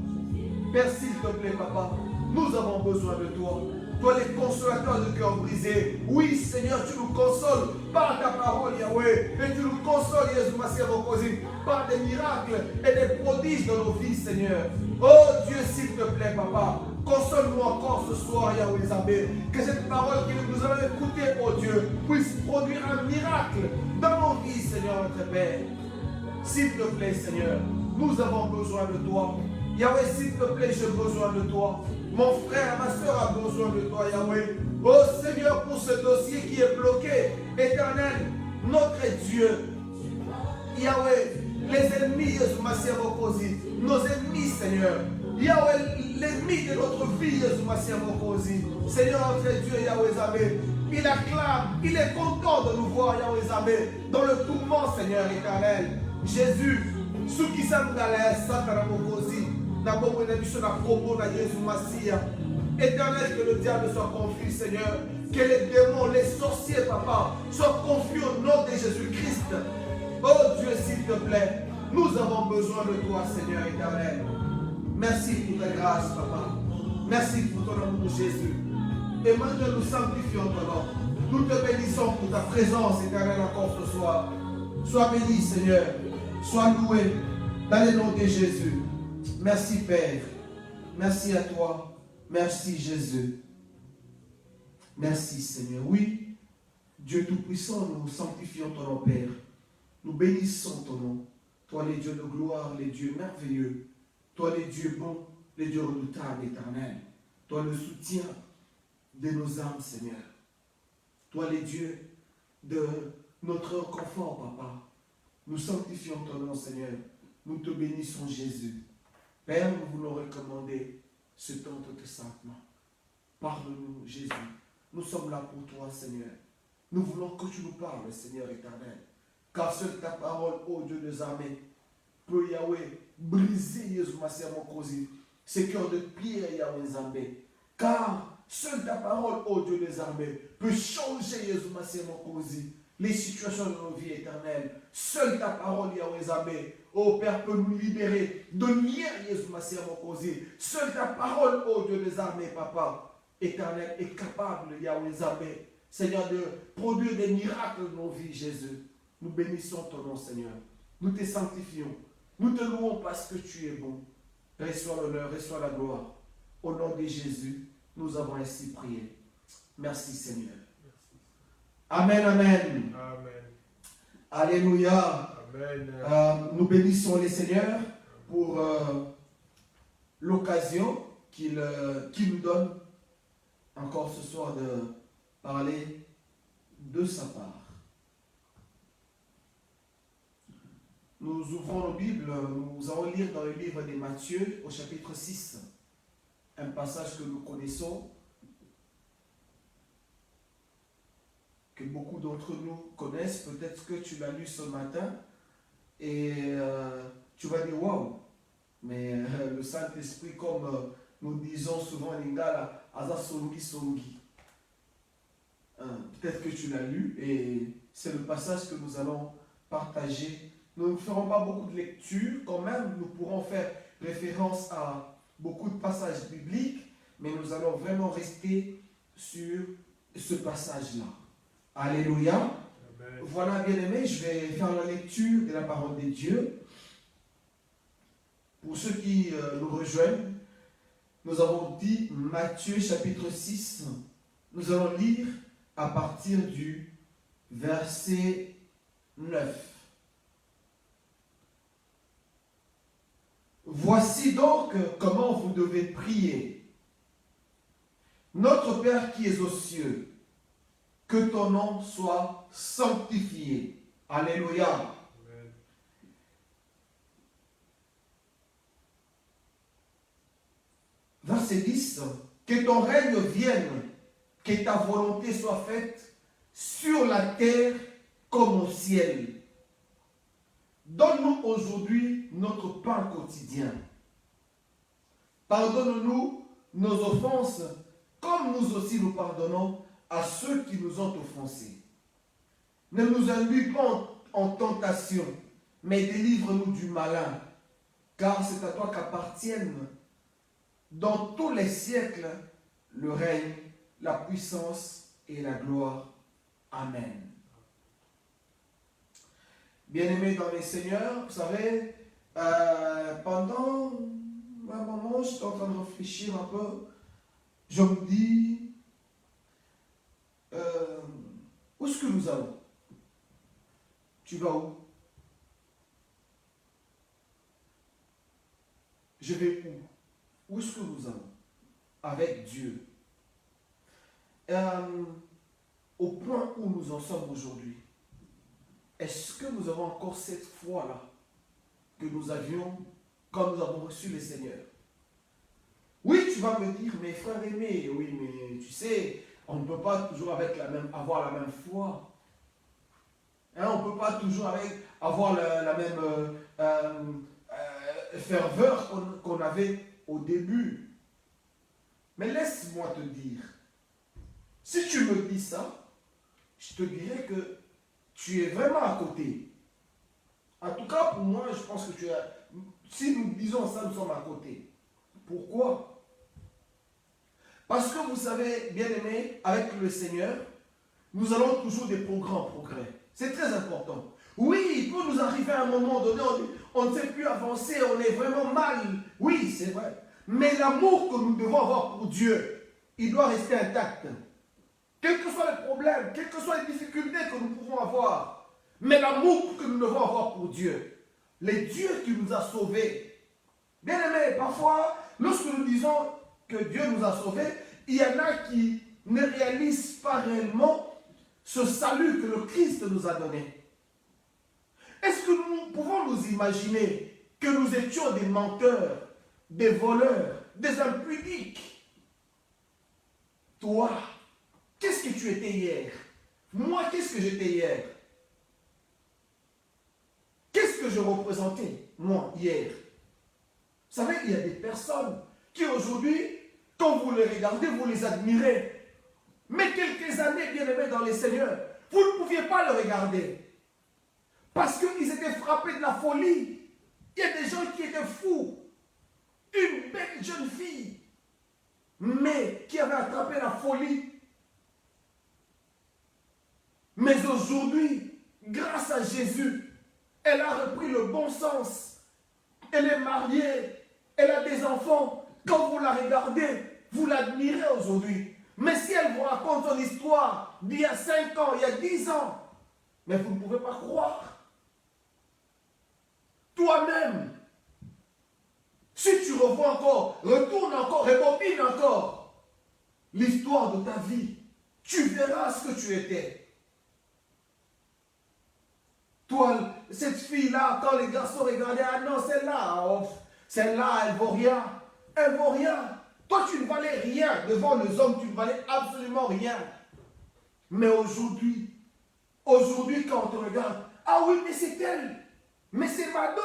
Père, s'il te plaît, Papa, nous avons besoin de toi. Toi, les consolateurs de cœur brisé. Oui, Seigneur, tu nous consoles par ta parole, Yahweh. Et tu nous consoles, Jésus Massia Mokosi, par des miracles et des prodiges dans nos vies, Seigneur. Oh Dieu, s'il te plaît, Papa, console-nous encore ce soir, Yahweh Zambé. Que cette parole que nous allons écouter, oh Dieu, puisse produire un miracle dans nos vies, Seigneur notre Père. S'il te plaît, Seigneur, nous avons besoin de toi. Yahweh, s'il te plaît, j'ai besoin de toi. Mon frère, ma soeur a besoin de toi, Yahweh. Oh Seigneur, pour ce dossier qui est bloqué, éternel, notre Dieu, Yahweh, les ennemis, Jésus Massia Mokosi, nos ennemis, Seigneur. Yahweh, l'ennemi de notre vie, Jésus Massia Mokosi. Seigneur, notre Dieu, Yahweh Zambé, il acclame, il est content de nous voir, Yahweh Zambé, dans le tourment, Seigneur éternel. Jésus, ceux qui sont dans la Satana Mokosi, d'abord, na promo na Jésus Massia. Éternel, que le diable soit confus, Seigneur. Que les démons, les sorciers, Papa, soient confus au nom de Jésus-Christ. Oh Dieu, s'il te plaît, nous avons besoin de toi, Seigneur éternel. Merci pour ta grâce, Papa. Merci pour ton amour, Jésus. Et maintenant, nous sanctifions ton nom. Nous te bénissons pour ta présence éternelle encore ce soir. Sois béni, Seigneur. Sois loué dans le nom de Jésus. Merci, Père. Merci à toi. Merci, Jésus. Merci Seigneur. Oui, Dieu Tout-Puissant, nous sanctifions ton nom, Père. Nous bénissons ton nom. Toi, les dieux de gloire, les dieux merveilleux. Toi, les dieux bons, les dieux redoutables, éternels. Toi, le soutien de nos âmes, Seigneur. Toi, les dieux de notre confort, Papa. Nous sanctifions ton nom, Seigneur. Nous te bénissons, Jésus. Père, nous voulons recommander ce temps de saintement. Parle-nous, Jésus. Nous sommes là pour toi, Seigneur. Nous voulons que tu nous parles, Seigneur éternel. Car seule ta parole, ô Dieu des armées, peut, Yahweh, briser, Jésus, ma sœur, mon cosy, ces cœurs de pierre, Yahweh Zambé. Car seule ta parole, ô Dieu des armées, peut changer, Jésus, ma sœur, mon cosy, les situations de nos vies éternelles. Seule ta parole, Yahweh Zambé, ô Père, peut nous libérer de lien, Jésus, ma sœur, mon cosy. Seule ta parole, ô Dieu des armées, Papa, éternel, est capable, Yahweh Zambé, Seigneur, de produire des miracles dans nos vies, Jésus. Nous bénissons ton nom, Seigneur. Nous te sanctifions. Nous te louons parce que tu es bon. Reçois l'honneur, reçois la gloire. Au nom de Jésus, nous avons ainsi prié. Merci, Seigneur. Merci. Amen, amen. Amen. Alléluia. Amen. Nous bénissons les Seigneurs pour l'occasion qu'il nous donne encore ce soir de parler de sa part. Nous ouvrons nos Bibles, nous allons lire dans le livre de Matthieu au chapitre 6, un passage que nous connaissons, que beaucoup d'entre nous connaissent. Peut-être que tu l'as lu ce matin et tu vas dire waouh, mais le Saint-Esprit, comme nous disons souvent en lingala, aza songi songi. Peut-être que tu l'as lu et c'est le passage que nous allons partager. Nous ne ferons pas beaucoup de lectures, quand même, nous pourrons faire référence à beaucoup de passages bibliques, mais nous allons vraiment rester sur ce passage-là. Alléluia. Amen. Voilà, bien-aimés, je vais faire la lecture de la parole de Dieu. Pour ceux qui nous rejoignent, nous avons dit Matthieu chapitre 6. Nous allons lire à partir du verset 9. Voici donc comment vous devez prier. Notre Père qui es aux cieux, que ton nom soit sanctifié. Alléluia. Amen. Verset 10. Que ton règne vienne, que ta volonté soit faite sur la terre comme au ciel. Donne-nous aujourd'hui notre pain quotidien. Pardonne-nous nos offenses, comme nous aussi nous pardonnons à ceux qui nous ont offensés. Ne nous induis pas en tentation, mais délivre-nous du malin, car c'est à toi qu'appartiennent dans tous les siècles le règne, la puissance et la gloire. Amen. Bien-aimés dans les seigneurs, vous savez, pendant un moment, je suis en train de réfléchir un peu. Je me dis, où est-ce que nous allons? Tu vas où? Je vais où? Où est-ce que nous allons? Avec Dieu. Au point où nous en sommes aujourd'hui. Est-ce que nous avons encore cette foi-là que nous avions quand nous avons reçu le Seigneur? Oui, tu vas me dire, mes frères aimés, oui, mais tu sais, on ne peut pas toujours avoir la même foi. Hein, on ne peut pas toujours avoir la même ferveur qu'on avait au début. Mais laisse-moi te dire, si tu me dis ça, je te dirais que tu es vraiment à côté. En tout cas, pour moi, je pense que si nous disons ça, nous sommes à côté. Pourquoi? Parce que vous savez, bien-aimés, avec le Seigneur, nous allons toujours des grands progrès. C'est très important. Oui, il peut nous arriver à un moment donné, on ne sait plus avancer, on est vraiment mal. Oui, c'est vrai. Mais l'amour que nous devons avoir pour Dieu, il doit rester intact. quels que soient les problèmes, quelles que soient les difficultés que nous pouvons avoir, mais l'amour que nous devons avoir pour Dieu, les dieux qui nous a sauvés. Bien aimé, parfois, lorsque nous disons que Dieu nous a sauvés, il y en a qui ne réalisent pas réellement ce salut que le Christ nous a donné. Est-ce que nous pouvons nous imaginer que nous étions des menteurs, des voleurs, des impudiques? Toi, qu'est-ce que tu étais hier? Moi, qu'est-ce que j'étais hier? Qu'est-ce que je représentais, moi, hier? Vous savez, il y a des personnes qui aujourd'hui, quand vous les regardez, vous les admirez. Mais quelques années, bien aimés dans les Seigneurs, vous ne pouviez pas le regarder. Parce qu'ils étaient frappés de la folie. Il y a des gens qui étaient fous. Une belle jeune fille, mais qui avait attrapé la folie. Mais aujourd'hui, grâce à Jésus, elle a repris le bon sens. Elle est mariée, elle a des enfants. Quand vous la regardez, vous l'admirez aujourd'hui. Mais si elle vous raconte son histoire d'il y a 5 ans, il y a 10 ans, mais vous ne pouvez pas croire. Toi-même, si tu revois encore, retourne encore, rebobine encore l'histoire de ta vie, tu verras ce que tu étais. Toi, cette fille-là, quand les garçons regardaient, ah non, celle-là, oh, celle-là, elle ne vaut rien. Elle ne vaut rien. Toi, tu ne valais rien. Devant les hommes, tu ne valais absolument rien. Mais aujourd'hui, quand on te regarde, ah oui, mais c'est elle. Mais c'est Mado.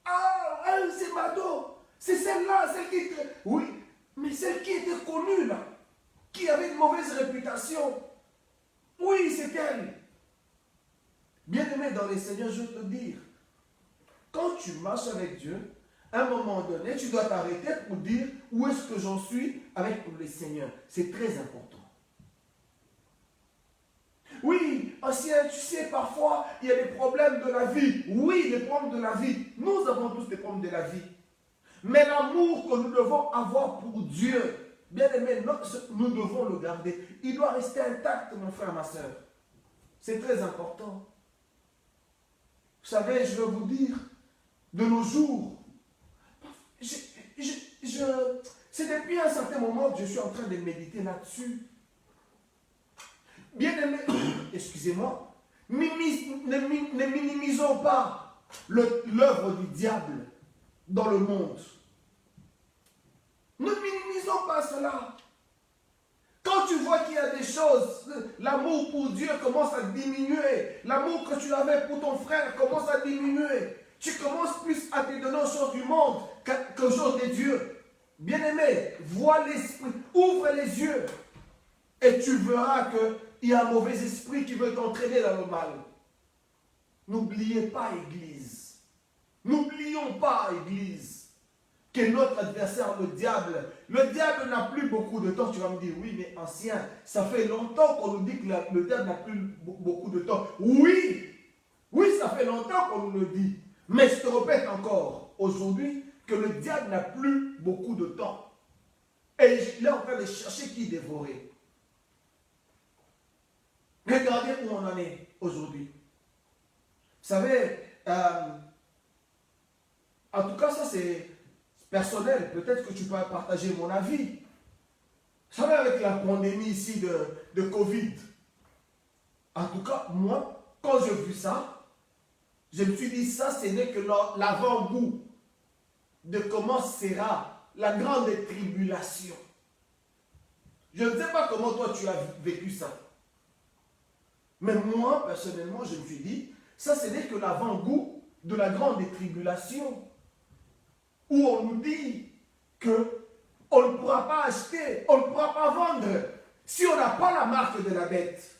Ah, elle, c'est Mado. C'est celle-là, celle qui était... Oui, mais celle qui était connue, là, qui avait une mauvaise réputation. Oui, c'est elle. Bien-aimé dans les Seigneurs, je veux te dire, quand tu marches avec Dieu, à un moment donné, tu dois t'arrêter pour dire où est-ce que j'en suis avec le Seigneur. C'est très important. Oui, ancien, tu sais, parfois, il y a des problèmes de la vie. Oui, des problèmes de la vie. Nous avons tous des problèmes de la vie. Mais l'amour que nous devons avoir pour Dieu, bien aimé, nous devons le garder. Il doit rester intact, mon frère, ma soeur. C'est très important. Vous savez, je veux vous dire, de nos jours, c'est depuis un certain moment que je suis en train de méditer là-dessus. Bien aimé, excusez-moi, ne minimisons pas l'œuvre du diable dans le monde. Ne minimisons pas cela. Quand tu vois qu'il y a des choses, l'amour pour Dieu commence à diminuer, l'amour que tu avais pour ton frère commence à diminuer, tu commences plus à te donner aux choses du monde qu'aux choses de Dieu. Bien-aimé, vois l'esprit, ouvre les yeux et tu verras qu'il y a un mauvais esprit qui veut t'entraîner dans le mal. N'oubliez pas, Église. N'oublions pas, Église, que notre adversaire, le diable n'a plus beaucoup de temps. Tu vas me dire, oui, mais ancien, ça fait longtemps qu'on nous dit que le diable n'a plus beaucoup de temps. Oui, ça fait longtemps qu'on nous le dit. Mais je te répète encore, aujourd'hui, que le diable n'a plus beaucoup de temps. Et il est en train de chercher qui dévorer. Regardez où on en est aujourd'hui. Vous savez, en tout cas, ça c'est personnel. Peut-être que tu peux partager mon avis. Vous savez, avec la pandémie ici de Covid, en tout cas, moi, quand j'ai vu ça, je me suis dit, ça, ce n'est que l'avant-goût de comment sera la grande tribulation. Je ne sais pas comment toi tu as vécu ça. Mais moi, personnellement, je me suis dit, ça, ce n'est que l'avant-goût de la grande tribulation. Où on nous dit qu'on ne pourra pas acheter, on ne pourra pas vendre si on n'a pas la marque de la bête.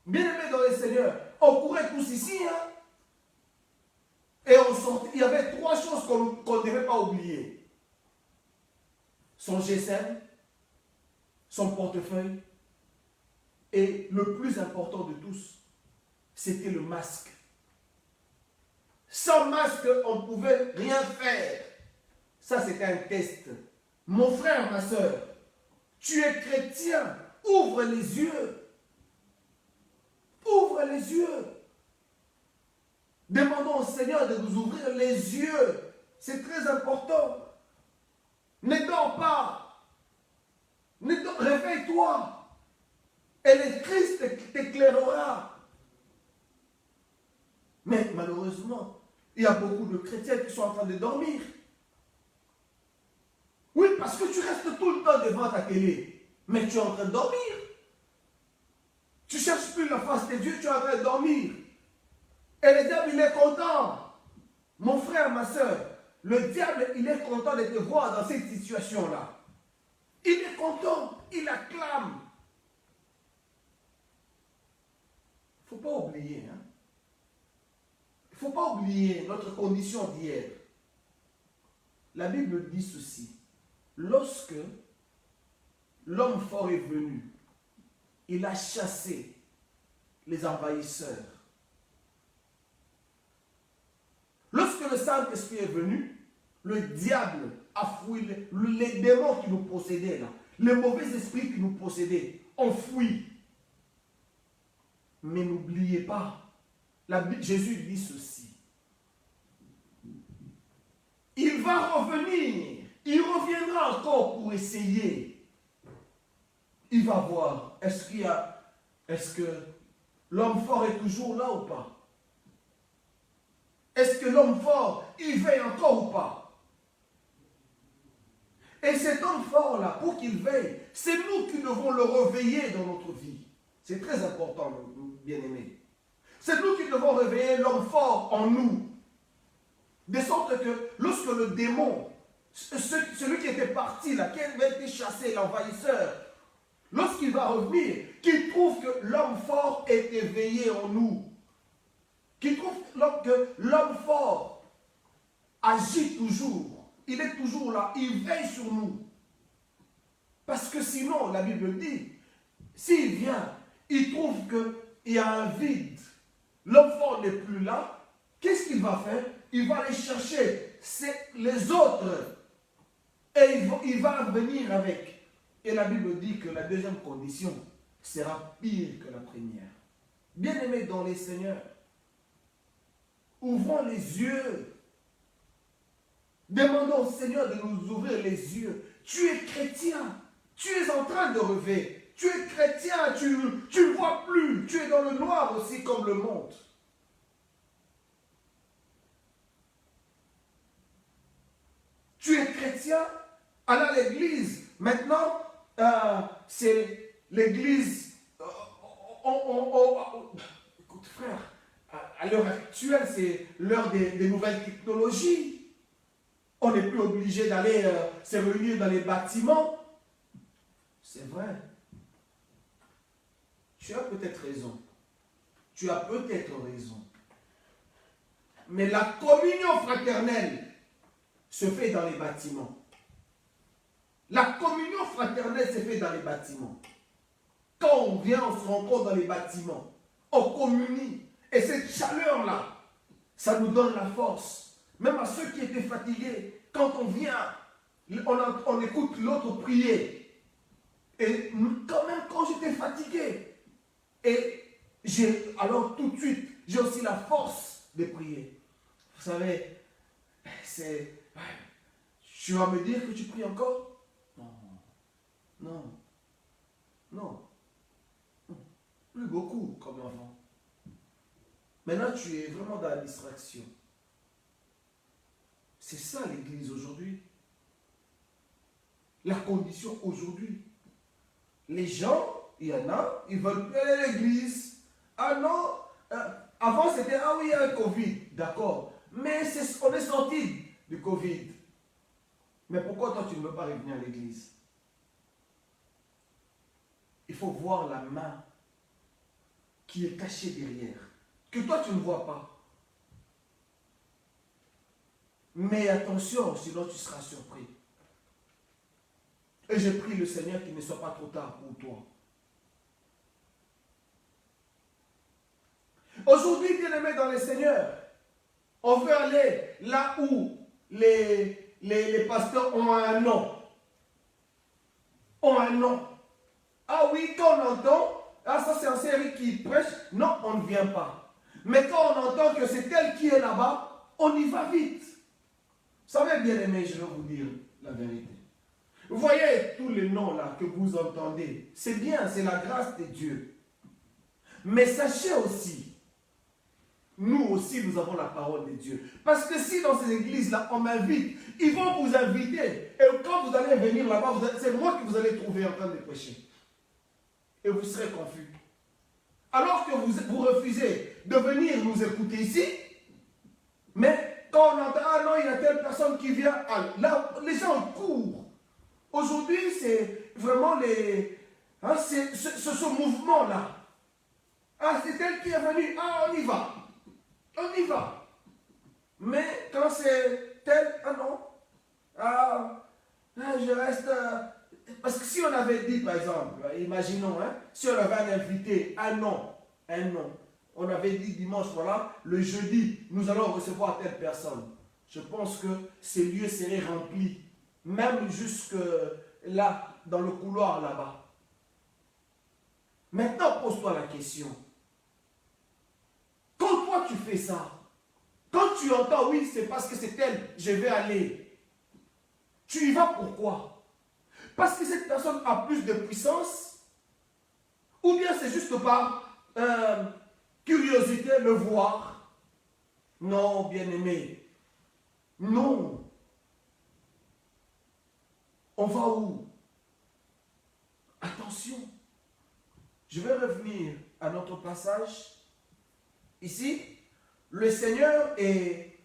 Bien aimé dans les Seigneurs, on courait tous ici, hein? Et on sortait. Il y avait 3 choses qu'on ne devait pas oublier. Son GSM, son portefeuille, et le plus important de tous, c'était le masque. Sans masque, on ne pouvait rien faire. Ça, c'était un test. Mon frère, ma soeur, tu es chrétien, ouvre les yeux. Ouvre les yeux. Demandons au Seigneur de nous ouvrir les yeux. C'est très important. Ne dors pas. Réveille-toi. Et le Christ t'éclairera. Mais malheureusement, il y a beaucoup de chrétiens qui sont en train de dormir. Oui, parce que tu restes tout le temps devant ta télé. Mais tu es en train de dormir. Tu ne cherches plus la face de Dieu, tu es en train de dormir. Et le diable, il est content. Mon frère, ma soeur, le diable, il est content de te voir dans cette situation-là. Il est content, il acclame. Il ne faut pas oublier, hein. Il ne faut pas oublier notre condition d'hier. La Bible dit ceci. Lorsque l'homme fort est venu, il a chassé les envahisseurs. Lorsque le Saint-Esprit est venu, le diable a fouillé, les démons qui nous possédaient, là, les mauvais esprits qui nous possédaient, ont fui. Mais n'oubliez pas, Jésus dit ceci. Il va revenir. Il reviendra encore pour essayer. Il va voir. Est-ce que l'homme fort est toujours là ou pas? Est-ce que l'homme fort, il veille encore ou pas? Et cet homme fort-là, pour qu'il veille, c'est nous qui devons le réveiller dans notre vie. C'est très important, bien-aimés. C'est nous qui devons réveiller l'homme fort en nous. De sorte que lorsque le démon, celui qui était parti, là, qui avait été chassé, l'envahisseur, lorsqu'il va revenir, qu'il trouve que l'homme fort est éveillé en nous. Qu'il trouve que l'homme fort agit toujours. Il est toujours là, il veille sur nous. Parce que sinon, la Bible dit, s'il vient, il trouve qu'il y a un vide. L'homme fort n'est plus là. Qu'est-ce qu'il va faire? Il va aller chercher les autres. Et il va venir avec. Et la Bible dit que la deuxième condition sera pire que la première. Bien-aimés dans les Seigneurs, ouvrons les yeux. Demandons au Seigneur de nous ouvrir les yeux. Tu es chrétien. Tu es en train de rêver. Tu es chrétien. Tu ne vois plus. Tu es dans le noir aussi comme le monde. Tu es chrétien. Allez à l'église. Maintenant, c'est l'église. Écoute frère, à l'heure actuelle, c'est l'heure des nouvelles technologies. On n'est plus obligé d'aller se réunir dans les bâtiments. C'est vrai. Tu as peut-être raison. Tu as peut-être raison. Mais la communion fraternelle se fait dans les bâtiments. La communion fraternelle se fait dans les bâtiments. Quand on vient, on se rencontre dans les bâtiments. On communie. Et cette chaleur-là, ça nous donne la force. Même à ceux qui étaient fatigués, quand on vient, on écoute l'autre prier. Et quand même, quand j'étais fatigué, alors tout de suite, j'ai aussi la force de prier. Vous savez, tu vas me dire que tu pries encore? Non. Plus beaucoup comme avant. Maintenant, tu es vraiment dans la distraction. C'est ça l'église aujourd'hui. La condition aujourd'hui. Les gens, il y en a, ils veulent plus aller à l'église. Ah non, avant c'était, ah oui, il y a un Covid, d'accord. Mais on est sorti du Covid. Mais pourquoi toi tu ne veux pas revenir à l'église? Il faut voir la main qui est cachée derrière, que toi tu ne vois pas. Mais attention, sinon tu seras surpris. Et je prie le Seigneur qu'il ne soit pas trop tard pour toi. Aujourd'hui, bien-aimés dans le Seigneur, on veut aller là où les pasteurs ont un nom. Ont un nom. Ah oui, quand on entend, ah ça c'est un série qui prêche, non, on ne vient pas. Mais quand on entend que c'est elle qui est là-bas, on y va vite. Vous savez, bien aimé, je vais vous dire la vérité. Vous voyez tous les noms là que vous entendez, c'est bien, c'est la grâce de Dieu. Mais sachez aussi, nous aussi, nous avons la parole de Dieu. Parce que si dans ces églises-là, on m'invite, ils vont vous inviter. Et quand vous allez venir là-bas, c'est moi que vous allez trouver en train de prêcher. Et vous serez confus. Alors que vous refusez de venir nous écouter ici, mais quand on entend, ah non, il y a telle personne qui vient, ah, là, les gens courent. Aujourd'hui, c'est vraiment ce mouvement-là. Ah, c'est elle qui est venue, ah, on y va. On y va. Mais quand c'est tel, ah non, je reste. Parce que si on avait dit, par exemple, imaginons, si on avait un invité, un nom, on avait dit dimanche, voilà, le jeudi, nous allons recevoir telle personne. Je pense que ces lieux seraient remplis, même jusque là, dans le couloir là-bas. Maintenant, pose-toi la question. Quand toi tu fais ça, quand tu entends, oui, c'est parce que c'est elle, je vais aller. Tu y vas pourquoi? Parce que cette personne a plus de puissance? Ou bien c'est juste par curiosité, le voir? Non, bien-aimé. Non. On va où? Attention. Je vais revenir à notre passage. Ici, le Seigneur est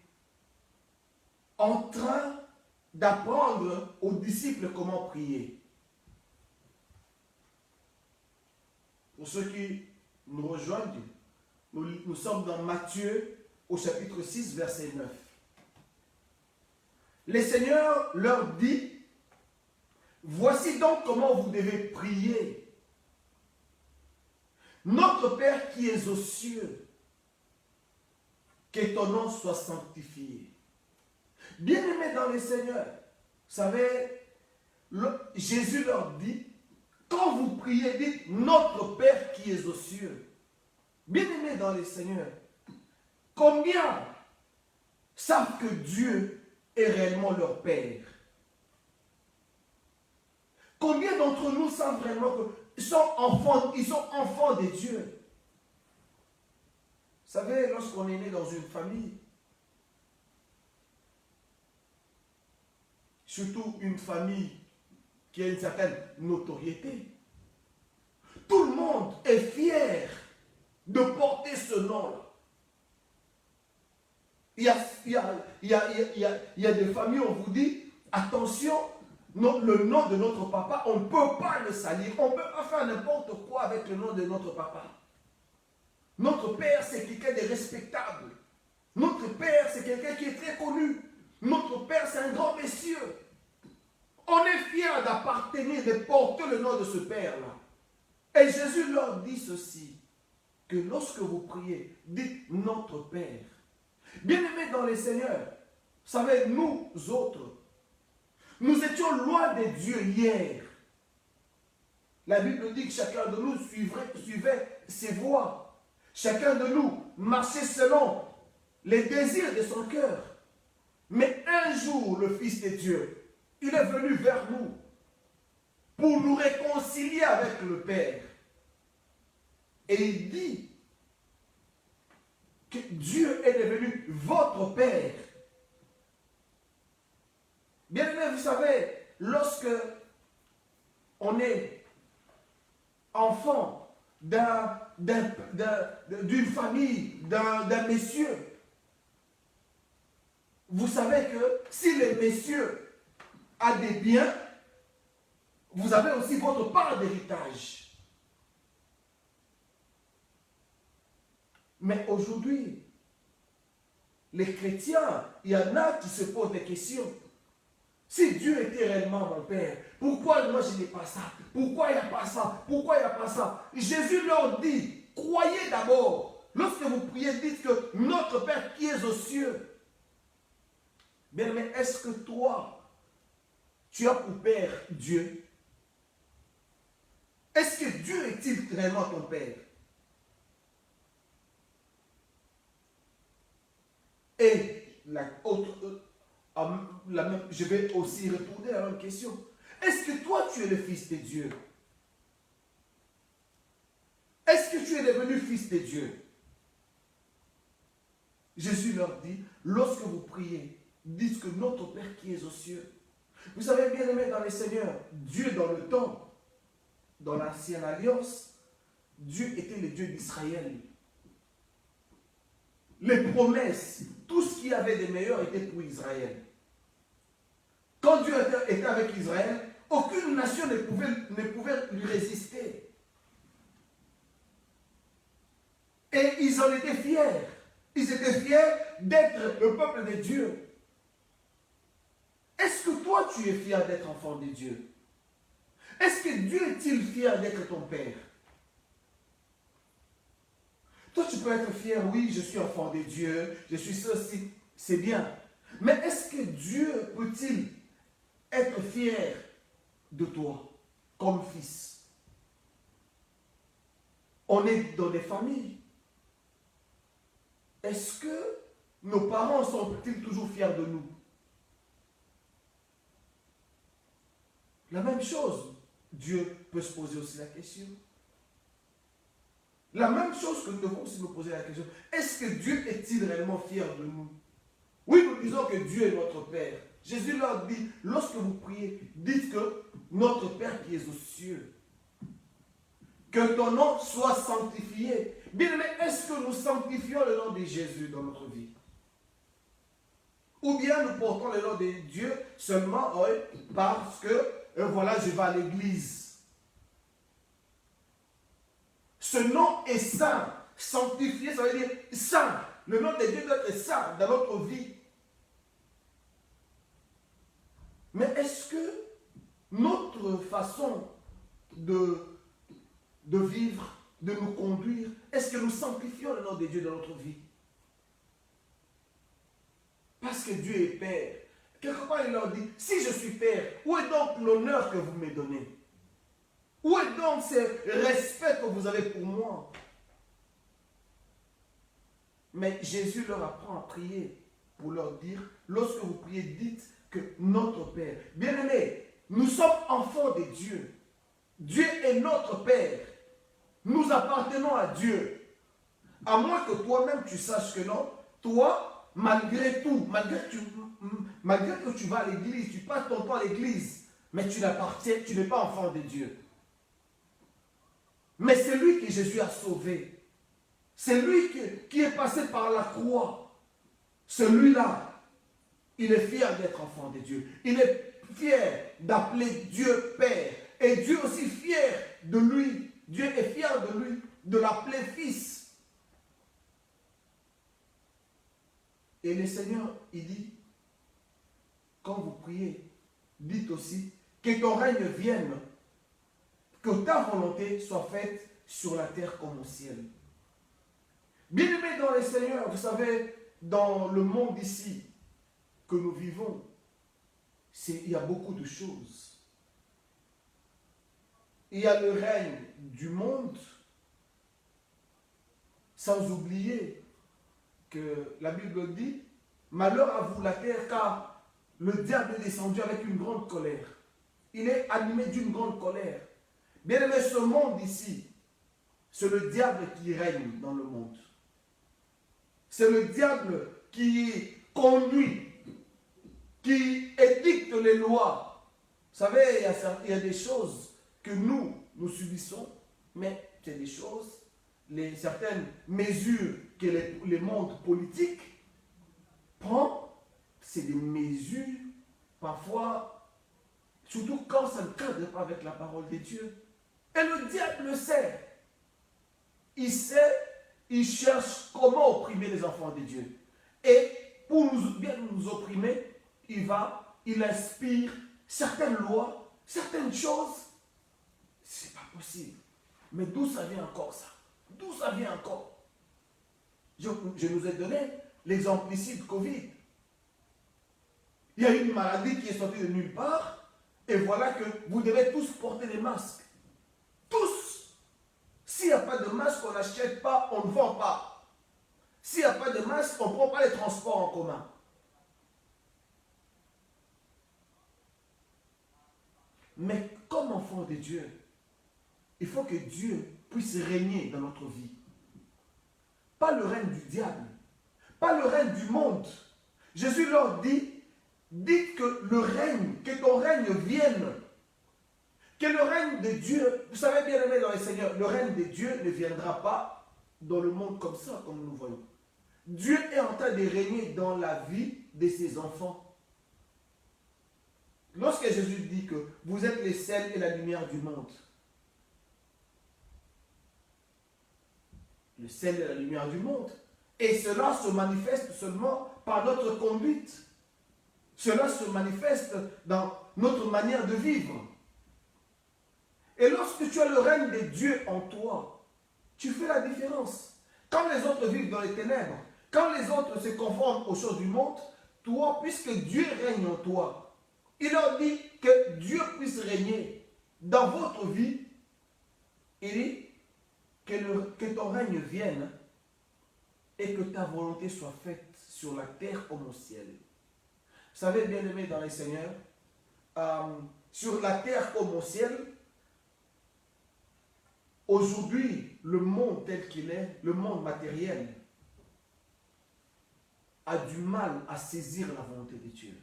en train d'apprendre aux disciples comment prier. Pour ceux qui nous rejoignent, nous sommes dans Matthieu au chapitre 6, verset 9. Le Seigneur leur dit, voici donc comment vous devez prier. Notre Père qui es aux cieux, que ton nom soit sanctifié. Bien-aimés dans le Seigneur, vous savez, Jésus leur dit, quand vous priez, dites notre Père qui est aux cieux. Bien-aimés dans le Seigneur, combien savent que Dieu est réellement leur Père? Combien d'entre nous savent vraiment qu'ils sont enfants de Dieu? Vous savez, lorsqu'on est né dans une famille, surtout une famille qui a une certaine notoriété, tout le monde est fier de porter ce nom-là. Il y a des familles où on vous dit, attention, le nom de notre papa, on ne peut pas le salir, on ne peut pas faire n'importe quoi avec le nom de notre papa. Notre père, c'est quelqu'un de respectable. Notre père, c'est quelqu'un qui est très connu. Notre père, c'est un grand monsieur. On est fiers d'appartenir, de porter le nom de ce père-là. Et Jésus leur dit ceci, que lorsque vous priez, dites notre Père. Bien-aimés dans les Seigneurs, vous savez, nous autres, nous étions loin de Dieu hier. La Bible dit que chacun de nous suivait ses voies. Chacun de nous marchait selon les désirs de son cœur. Mais un jour, le Fils de Dieu, il est venu vers nous pour nous réconcilier avec le Père. Et il dit que Dieu est devenu votre Père. Bien aimé, vous savez, lorsque on est enfant d'une famille, d'un messieurs, vous savez que si les messieurs a des biens, vous avez aussi votre part d'héritage. Mais aujourd'hui, les chrétiens, il y en a qui se posent des questions. Si Dieu était réellement mon Père, pourquoi moi je n'ai pas ça? Pourquoi il n'y a pas ça? Pourquoi il n'y a pas ça? Jésus leur dit, croyez d'abord. Lorsque vous priez, dites que notre Père qui est aux cieux. Bien, mais est-ce que toi, tu as pour Père Dieu? Est-ce que Dieu est-il réellement ton Père? Et je vais aussi répondre à la même question. Est-ce que toi, tu es le Fils de Dieu? Est-ce que tu es devenu Fils de Dieu? Jésus leur dit, lorsque vous priez, dites que notre Père qui est aux cieux. Vous savez, bien aimé dans les Seigneurs, Dieu dans le temps, dans l'ancienne alliance, Dieu était le Dieu d'Israël. Les promesses, tout ce qu'il y avait de meilleur était pour Israël. Quand Dieu était avec Israël, aucune nation ne pouvait lui résister. Et ils en étaient fiers. Ils étaient fiers d'être le peuple de Dieu. Est-ce que toi, tu es fier d'être enfant de Dieu? Est-ce que Dieu est-il fier d'être ton Père? Toi, tu peux être fier, oui, je suis enfant de Dieu, je suis ceci, c'est bien. Mais est-ce que Dieu peut-il être fier de toi comme fils? On est dans des familles. Est-ce que nos parents sont-ils toujours fiers de nous? La même chose, Dieu peut se poser aussi la question. La même chose que nous devons aussi nous poser la question. Est-ce que Dieu est-il réellement fier de nous? Oui, nous disons que Dieu est notre Père. Jésus leur dit, lorsque vous priez, dites que notre Père qui est aux cieux, que ton nom soit sanctifié. Bien aimé, est-ce que nous sanctifions le nom de Jésus dans notre vie? Ou bien nous portons le nom de Dieu seulement parce que, voilà, je vais à l'église. Ce nom est saint. Sanctifié, ça veut dire saint. Le nom de Dieu doit être saint dans notre vie. Mais est-ce que notre façon de vivre, de nous conduire, est-ce que nous sanctifions le nom de Dieu dans notre vie? Parce que Dieu est Père. Quelque part, il leur dit, si je suis Père, où est donc l'honneur que vous me donnez? Où est donc ce respect que vous avez pour moi? Mais Jésus leur apprend à prier pour leur dire, lorsque vous priez, dites que notre Père. Bien-aimés, nous sommes enfants de Dieu. Dieu est notre Père. Nous appartenons à Dieu. À moins que toi-même tu saches que non, toi, malgré tout, malgré que tu vas à l'église, tu passes ton temps à l'église, mais tu n'es pas enfant de Dieu. Mais c'est lui que Jésus a sauvé. C'est lui qui est passé par la croix. Celui-là, il est fier d'être enfant de Dieu. Il est fier d'appeler Dieu Père. Et Dieu aussi fier de lui. Dieu est fier de lui, de l'appeler Fils. Et le Seigneur, il dit, quand vous priez, dites aussi que ton règne vienne, que ta volonté soit faite sur la terre comme au ciel. Bien-aimés dans le Seigneur, vous savez, dans le monde ici que nous vivons, il y a beaucoup de choses. Il y a le règne du monde, sans oublier que la Bible dit, malheur à vous la terre, car le diable est descendu avec une grande colère. Il est animé d'une grande colère. Bien aimé, ce monde ici, c'est le diable qui règne dans le monde. C'est le diable qui conduit, qui édicte les lois. Vous savez, il y a des choses que nous subissons, mais c'est des choses, certaines mesures que le monde politique prend, c'est des mesures, parfois, surtout quand ça ne cadre pas avec la parole de Dieu. Et le diable le sait. Il sait, il cherche comment opprimer les enfants de Dieu. Et pour bien nous opprimer, il inspire certaines lois, certaines choses. C'est pas possible. Mais d'où ça vient encore ça? D'où ça vient encore? Je nous ai donné l'exemple ici de Covid. Il y a une maladie qui est sortie de nulle part, et voilà que vous devez tous porter des masques. Tous pas de masque, on n'achète pas, on ne vend pas. S'il n'y a pas de masque, on ne prend pas les transports en commun. Mais comme enfant de Dieu, il faut que Dieu puisse régner dans notre vie. Pas le règne du diable, pas le règne du monde. Jésus leur dit, dites que le règne, que ton règne vienne. Que le règne de Dieu, vous savez bien aimé dans le Seigneur, le règne de Dieu ne viendra pas dans le monde comme ça, comme nous voyons. Dieu est en train de régner dans la vie de ses enfants. Lorsque Jésus dit que vous êtes les sels et la lumière du monde, le sel et la lumière du monde, et cela se manifeste seulement par notre conduite. Cela se manifeste dans notre manière de vivre. Et lorsque tu as le règne de Dieu en toi, tu fais la différence. Quand les autres vivent dans les ténèbres, quand les autres se conforment aux choses du monde, toi, puisque Dieu règne en toi, il leur dit que Dieu puisse régner dans votre vie. Il dit que ton règne vienne et que ta volonté soit faite sur la terre comme au ciel. Vous savez, bien aimé dans les Seigneurs, sur la terre comme au ciel, aujourd'hui, le monde tel qu'il est, le monde matériel, a du mal à saisir la volonté de Dieu.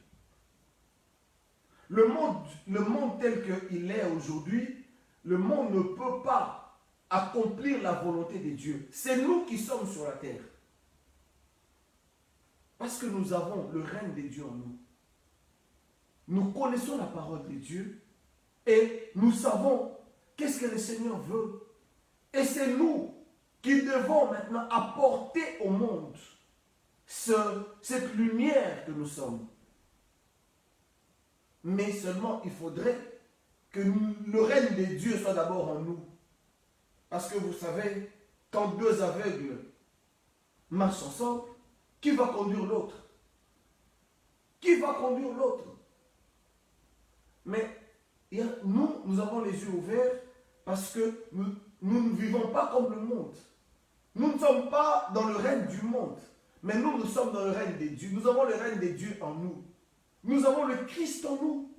Le monde tel qu'il est aujourd'hui, le monde ne peut pas accomplir la volonté de Dieu. C'est nous qui sommes sur la terre. Parce que nous avons le règne de Dieu en nous. Nous connaissons la parole de Dieu et nous savons qu'est-ce que le Seigneur veut. Et c'est nous qui devons maintenant apporter au monde cette lumière que nous sommes. Mais seulement il faudrait que le règne de Dieu soit d'abord en nous. Parce que vous savez, quand deux aveugles marchent ensemble, qui va conduire l'autre? Qui va conduire l'autre? Mais nous avons les yeux ouverts parce que nous ne vivons pas comme le monde. Nous ne sommes pas dans le règne du monde, mais nous sommes dans le règne de Dieu. Nous avons le règne de Dieu en nous. Nous avons le Christ en nous.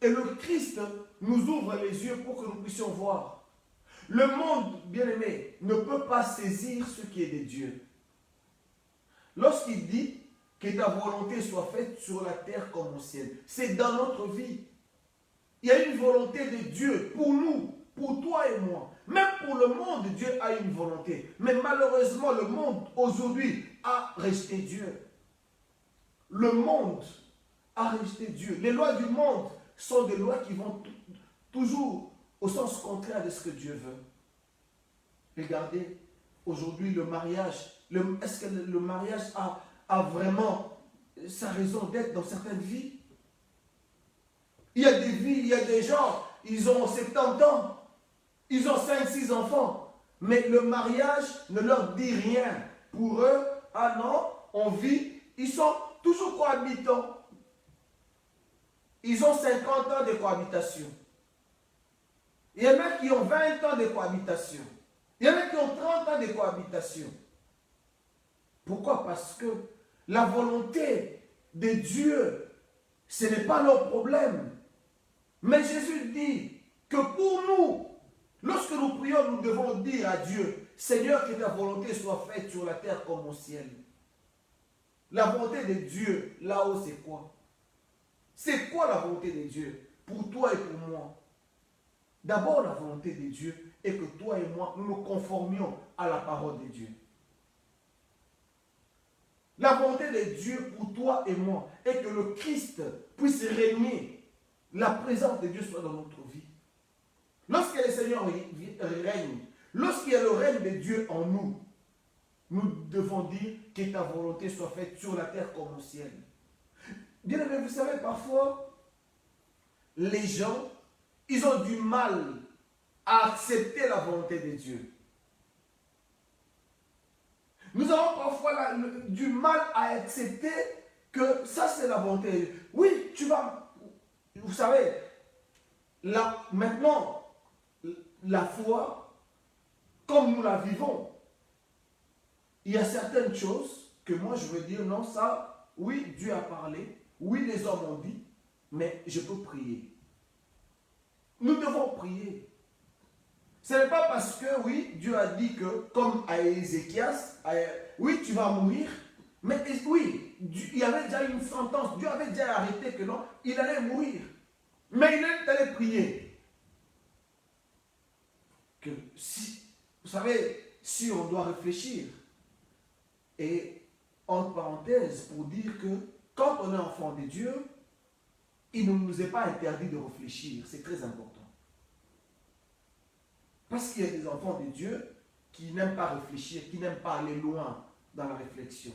Et le Christ nous ouvre les yeux pour que nous puissions voir. Le monde, bien-aimé, ne peut pas saisir ce qui est de Dieu. Lorsqu'il dit que ta volonté soit faite sur la terre comme au ciel, c'est dans notre vie. Il y a une volonté de Dieu pour nous, pour toi et moi. Même pour le monde, Dieu a une volonté. Mais malheureusement, le monde aujourd'hui a rejeté Dieu. Le monde a rejeté Dieu. Les lois du monde sont des lois qui vont toujours au sens contraire de ce que Dieu veut. Regardez, aujourd'hui le mariage, est-ce que le mariage a vraiment sa raison d'être dans certaines vies? Il y a des vies, il y a des gens, ils ont 70 ans, ils ont 5-6 enfants, mais le mariage ne leur dit rien. Pour eux, ah non, on vit, ils sont toujours cohabitants. Ils ont 50 ans de cohabitation. Il y en a qui ont 20 ans de cohabitation. Il y en a qui ont 30 ans de cohabitation. Pourquoi? Parce que la volonté de Dieu, ce n'est pas leur problème. Mais Jésus dit que pour nous, lorsque nous prions, nous devons dire à Dieu, Seigneur, que ta volonté soit faite sur la terre comme au ciel. La volonté de Dieu, là-haut, c'est quoi? C'est quoi la volonté de Dieu pour toi et pour moi? D'abord, la volonté de Dieu est que toi et moi, nous nous conformions à la parole de Dieu. La volonté de Dieu pour toi et moi est que le Christ puisse régner. La présence de Dieu soit dans notre vie. Lorsque le Seigneur règne, lorsqu'il y a le règne de Dieu en nous, nous devons dire que ta volonté soit faite sur la terre comme au ciel. Bien aimé, vous savez, parfois, les gens, ils ont du mal à accepter la volonté de Dieu. Nous avons parfois du mal à accepter que ça c'est la volonté de Dieu. Oui, tu vas... Vous savez, là, maintenant, la foi comme nous la vivons. Il y a certaines choses que moi je veux dire, non, ça, oui, Dieu a parlé, oui, les hommes ont dit, mais je peux prier. Nous devons prier. Ce n'est pas parce que, oui, Dieu a dit que, comme à Ézéchias, oui, tu vas mourir, mais oui, il y avait déjà une sentence, Dieu avait déjà arrêté que non, il allait mourir. Mais il allait prier. Que si, vous savez, si on doit réfléchir, et entre parenthèses, pour dire que quand on est enfant de Dieu, il ne nous est pas interdit de réfléchir, c'est très important. Parce qu'il y a des enfants de Dieu qui n'aiment pas réfléchir, qui n'aiment pas aller loin dans la réflexion.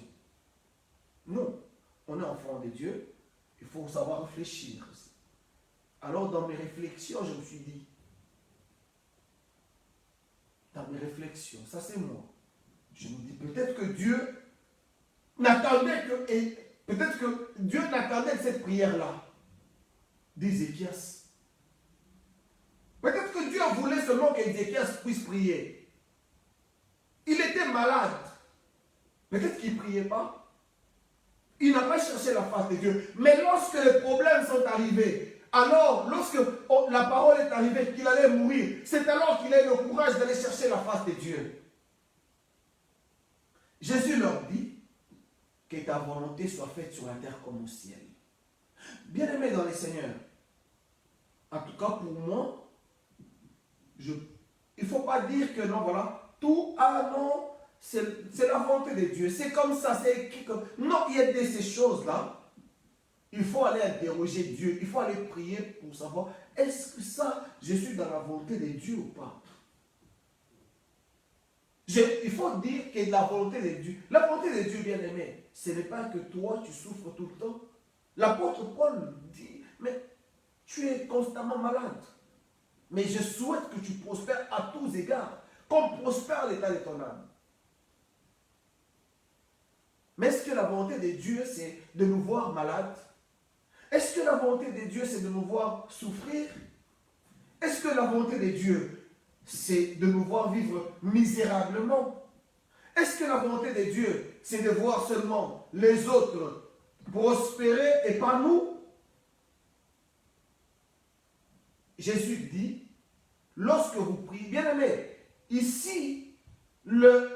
Non, on est enfant de Dieu, il faut savoir réfléchir. Alors dans mes réflexions, je me suis dit, dans mes réflexions, ça c'est moi, je me dis peut-être que Dieu n'attendait que cette prière-là d'Ézéchias. Peut-être que Dieu voulait seulement qu'Ézéchias puisse prier. Il était malade. Peut-être qu'il ne priait pas. Il n'a pas cherché la face de Dieu. Mais lorsque les problèmes sont arrivés, alors lorsque la parole est arrivée qu'il allait mourir, c'est alors qu'il a eu le courage d'aller chercher la face de Dieu. Jésus leur dit que ta volonté soit faite sur la terre comme au ciel. Bien-aimés dans les Seigneurs, en tout cas pour moi, il ne faut pas dire que non, voilà, tout, ah non, c'est la volonté de Dieu, c'est comme ça, c'est écrit comme... Non, il y a ces choses-là, il faut aller interroger Dieu, il faut aller prier pour savoir, est-ce que ça, je suis dans la volonté de Dieu ou pas? Il faut dire que la volonté de Dieu, bien aimé, ce n'est pas que toi, tu souffres tout le temps. L'apôtre Paul dit, mais tu es constamment malade. Mais je souhaite que tu prospères à tous égards, comme prospère l'état de ton âme. Mais est-ce que la volonté de Dieu, c'est de nous voir malades? Est-ce que la volonté de Dieu, c'est de nous voir souffrir? Est-ce que la volonté de Dieu, c'est de nous voir vivre misérablement? Est-ce que la volonté de Dieu, c'est de voir seulement les autres prospérer et pas nous? Jésus dit, lorsque vous priez, bien aimé, ici,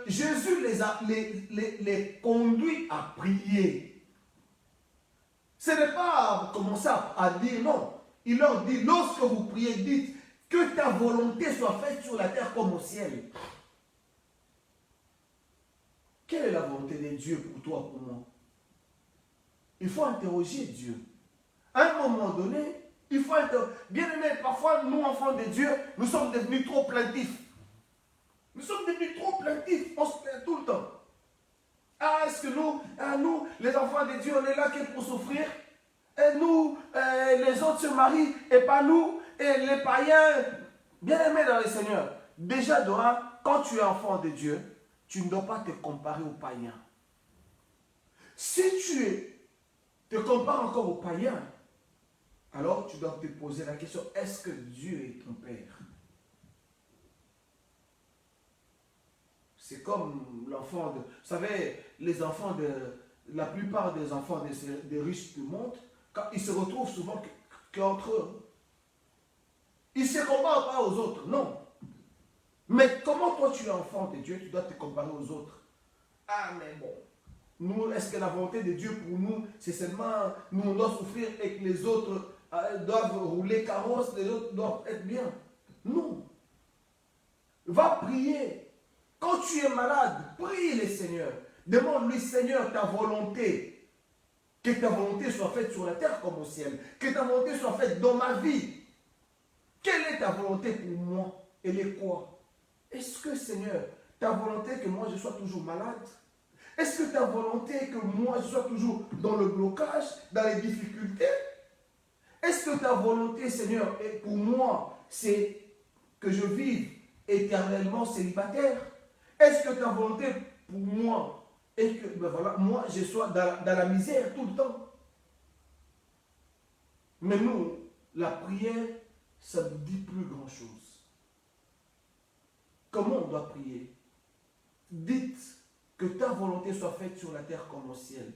Jésus les conduit à prier. Ce n'est pas commencer à dire non. Il leur dit, lorsque vous priez, dites que ta volonté soit faite sur la terre comme au ciel. Quelle est la volonté de Dieu pour toi, pour moi? Il faut interroger Dieu. À un moment donné, il faut être... Bien aimé, parfois, nous, enfants de Dieu, nous sommes devenus trop plaintifs. Nous sommes devenus trop plaintifs. On se plaint tout le temps. Ah, est-ce que nous, les enfants de Dieu, on est là que pour souffrir? Et nous, les autres se marient, et pas nous, et les païens. Bien aimé dans le Seigneur, déjà, Dora, quand tu es enfant de Dieu, tu ne dois pas te comparer aux païens. Si tu te compares encore aux païens, alors tu dois te poser la question, est-ce que Dieu est ton Père? C'est comme l'enfant de... Vous savez, les enfants de... La plupart des enfants des riches du monde, quand ils se retrouvent souvent qu'entre eux. Ils ne se comparent pas aux autres, non. Mais comment toi tu es enfant de Dieu, tu dois te comparer aux autres? Ah mais bon, nous, est-ce que la volonté de Dieu pour nous, c'est seulement nous on doit souffrir et que les autres doivent rouler carrosse, les autres doivent être bien? Non. Va prier. Quand tu es malade, prie le Seigneur. Demande-lui, Seigneur, ta volonté. Que ta volonté soit faite sur la terre comme au ciel. Que ta volonté soit faite dans ma vie. Quelle est ta volonté pour moi? Elle est quoi? Est-ce que, Seigneur, ta volonté que moi je sois toujours malade? Est-ce que ta volonté que moi je sois toujours dans le blocage, dans les difficultés? Est-ce que ta volonté, Seigneur, pour moi, c'est que je vive éternellement célibataire? Est-ce que ta volonté pour moi est que, ben voilà, moi je sois dans la misère tout le temps? Mais nous, la prière, ça ne dit plus grand-chose. comment on doit prier? Dites que ta volonté soit faite sur la terre comme au ciel.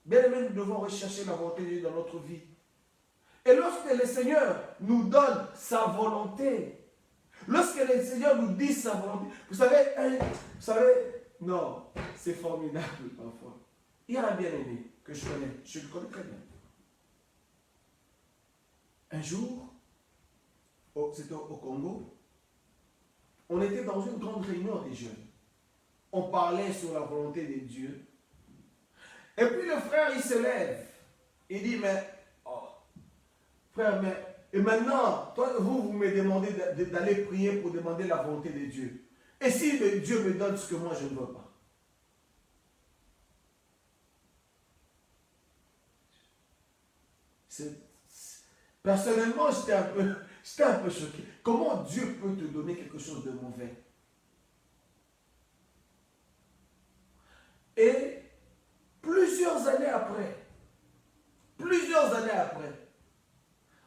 Bien aimé, nous devons rechercher la volonté de Dieu dans notre vie. Et lorsque le Seigneur nous donne sa volonté, lorsque le Seigneur nous dit sa volonté, vous savez, non, c'est formidable parfois. Il y a un bien-aimé que je le connais très bien. Un jour, c'était au Congo, on était dans une grande réunion des jeunes. On parlait sur la volonté de Dieu. Et puis le frère, il se lève. Il dit, mais, frère, et maintenant, toi, vous me demandez d'aller prier pour demander la volonté de Dieu. Et si Dieu me donne ce que moi, je ne veux pas? Personnellement, j'étais un peu choqué. Comment Dieu peut te donner quelque chose de mauvais? Et plusieurs années après,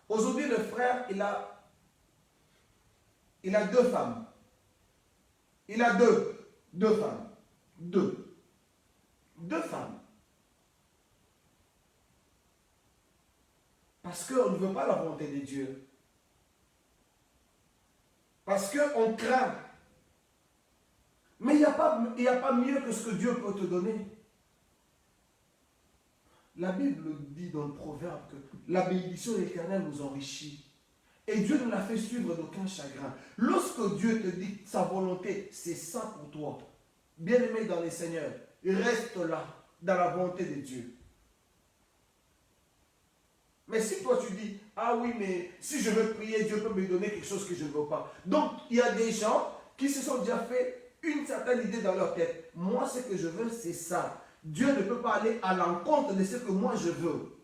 aujourd'hui le frère, il a 2 femmes. Il a deux femmes. Deux femmes. Parce qu'on ne veut pas la volonté de Dieu. Parce qu'on craint. Mais il n'y a pas mieux que ce que Dieu peut te donner. La Bible dit dans le Proverbe que la bénédiction de l'Éternel nous enrichit. Et Dieu ne l'a fait suivre d'aucun chagrin. Lorsque Dieu te dit sa volonté, c'est ça pour toi. Bien-aimé dans les Seigneurs, reste là, dans la volonté de Dieu. Mais si toi tu dis, ah oui, mais si je veux prier, Dieu peut me donner quelque chose que je ne veux pas. Donc, il y a des gens qui se sont déjà fait une certaine idée dans leur tête. Moi, ce que je veux, c'est ça. Dieu ne peut pas aller à l'encontre de ce que moi je veux.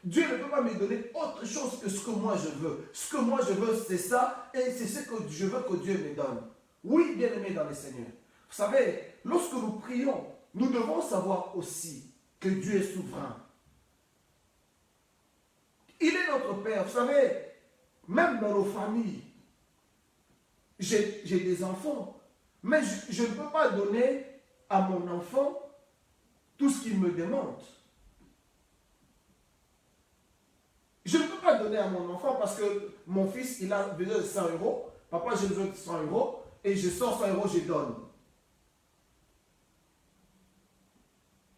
Dieu ne peut pas me donner autre chose que ce que moi je veux. Ce que moi je veux, c'est ça, et c'est ce que je veux que Dieu me donne. Oui, bien-aimé dans les Seigneurs. Vous savez, lorsque nous prions, nous devons savoir aussi que Dieu est souverain. Il est notre Père. Vous savez, même dans nos familles, j'ai des enfants, mais je ne peux pas donner à mon enfant tout ce qu'il me demande. Je ne peux pas donner à mon enfant parce que mon fils, il a besoin de 100 €. Papa, j'ai besoin de 100 €. Et je sors 100 €, je donne.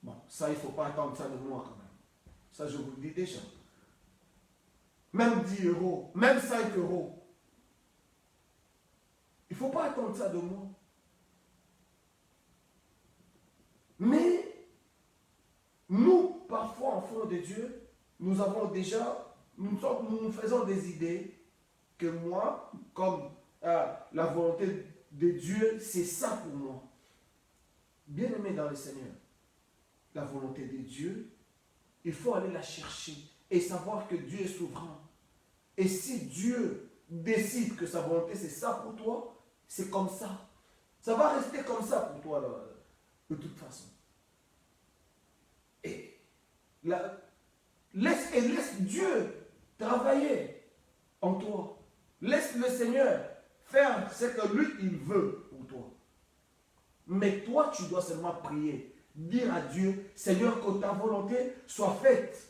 Bon, ça, il ne faut pas attendre ça de moi quand même. Ça, je vous le dis déjà. Même 10 €, même 5 €. Il ne faut pas attendre ça de moi. Mais, nous, parfois, enfants de Dieu, nous avons déjà, nous faisons des idées que moi, comme la volonté de Dieu, c'est ça pour moi. Bien-aimé dans le Seigneur, la volonté de Dieu, il faut aller la chercher et savoir que Dieu est souverain. Et si Dieu décide que sa volonté c'est ça pour toi, c'est comme ça. Ça va rester comme ça pour toi là, de toute façon. Et laisse Dieu travailler en toi. Laisse le Seigneur faire ce que lui il veut pour toi. Mais toi tu dois seulement prier, dire à Dieu, Seigneur, que ta volonté soit faite.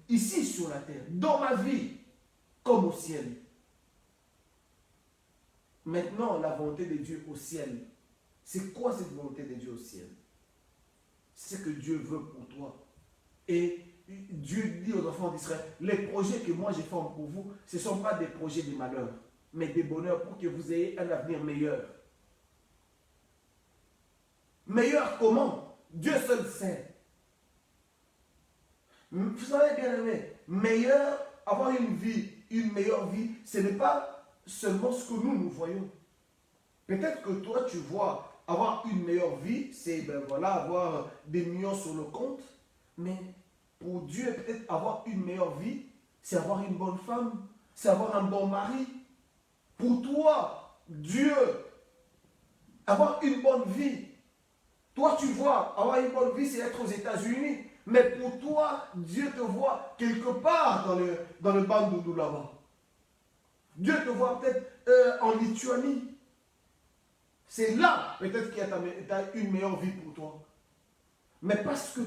Ici sur la terre, dans ma vie, comme au ciel. Maintenant, la volonté de Dieu au ciel. C'est quoi cette volonté de Dieu au ciel? C'est ce que Dieu veut pour toi. Et Dieu dit aux enfants d'Israël, les projets que moi j'ai forme pour vous, ce ne sont pas des projets de malheur, mais des bonheurs pour que vous ayez un avenir meilleur. Meilleur comment? Dieu seul sait. Vous savez bien aimé, avoir une meilleure vie, ce n'est pas seulement ce que nous voyons. Peut-être que toi tu vois avoir une meilleure vie, c'est avoir des millions sur le compte, mais pour Dieu peut-être avoir une meilleure vie, c'est avoir une bonne femme, c'est avoir un bon mari. Pour toi, Dieu, avoir une bonne vie, toi tu vois avoir une bonne vie, c'est être aux États-Unis. Mais pour toi, Dieu te voit quelque part dans le Bandundu là-bas. Dieu te voit peut-être en Lituanie. C'est là peut-être qu'il y a une meilleure vie pour toi. Mais parce que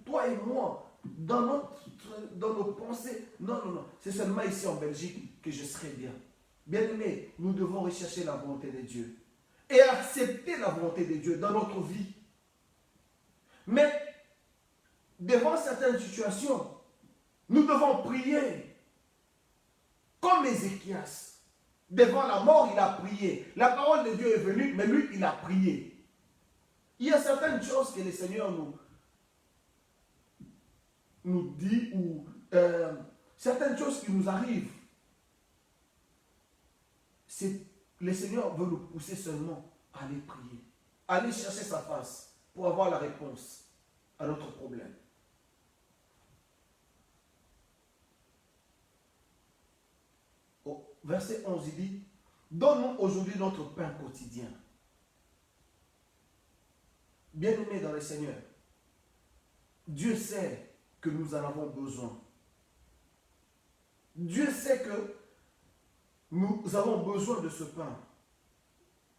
toi et moi, dans nos pensées, non, c'est seulement ici en Belgique que je serai bien. Bien-aimés, nous devons rechercher la volonté de Dieu et accepter la volonté de Dieu dans notre vie. Mais devant certaines situations, nous devons prier comme Ézéchias. Devant la mort, il a prié. La parole de Dieu est venue, mais lui, il a prié. Il y a certaines choses que le Seigneur nous dit, ou certaines choses qui nous arrivent. Le Seigneur veut nous pousser seulement à aller prier, à aller chercher sa face pour avoir la réponse à notre problème. Au verset 11, il dit, donne-nous aujourd'hui notre pain quotidien. Bien-aimés dans le Seigneur, Dieu sait que nous en avons besoin. Dieu sait que nous avons besoin de ce pain.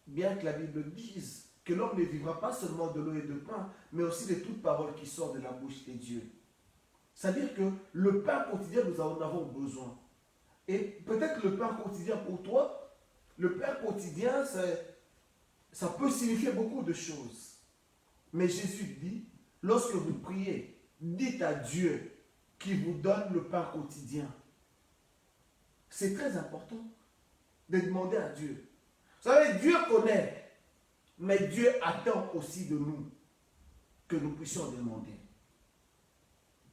Bien que la Bible dise que l'homme ne vivra pas seulement de l'eau et de pain, mais aussi de toute parole qui sort de la bouche de Dieu. C'est-à-dire que le pain quotidien, nous en avons besoin. Et peut-être le pain quotidien pour toi, le pain quotidien, ça peut signifier beaucoup de choses. Mais Jésus dit, lorsque vous priez, dites à Dieu qu'il vous donne le pain quotidien. C'est très important de demander à Dieu. Vous savez, Dieu connaît, mais Dieu attend aussi de nous que nous puissions demander.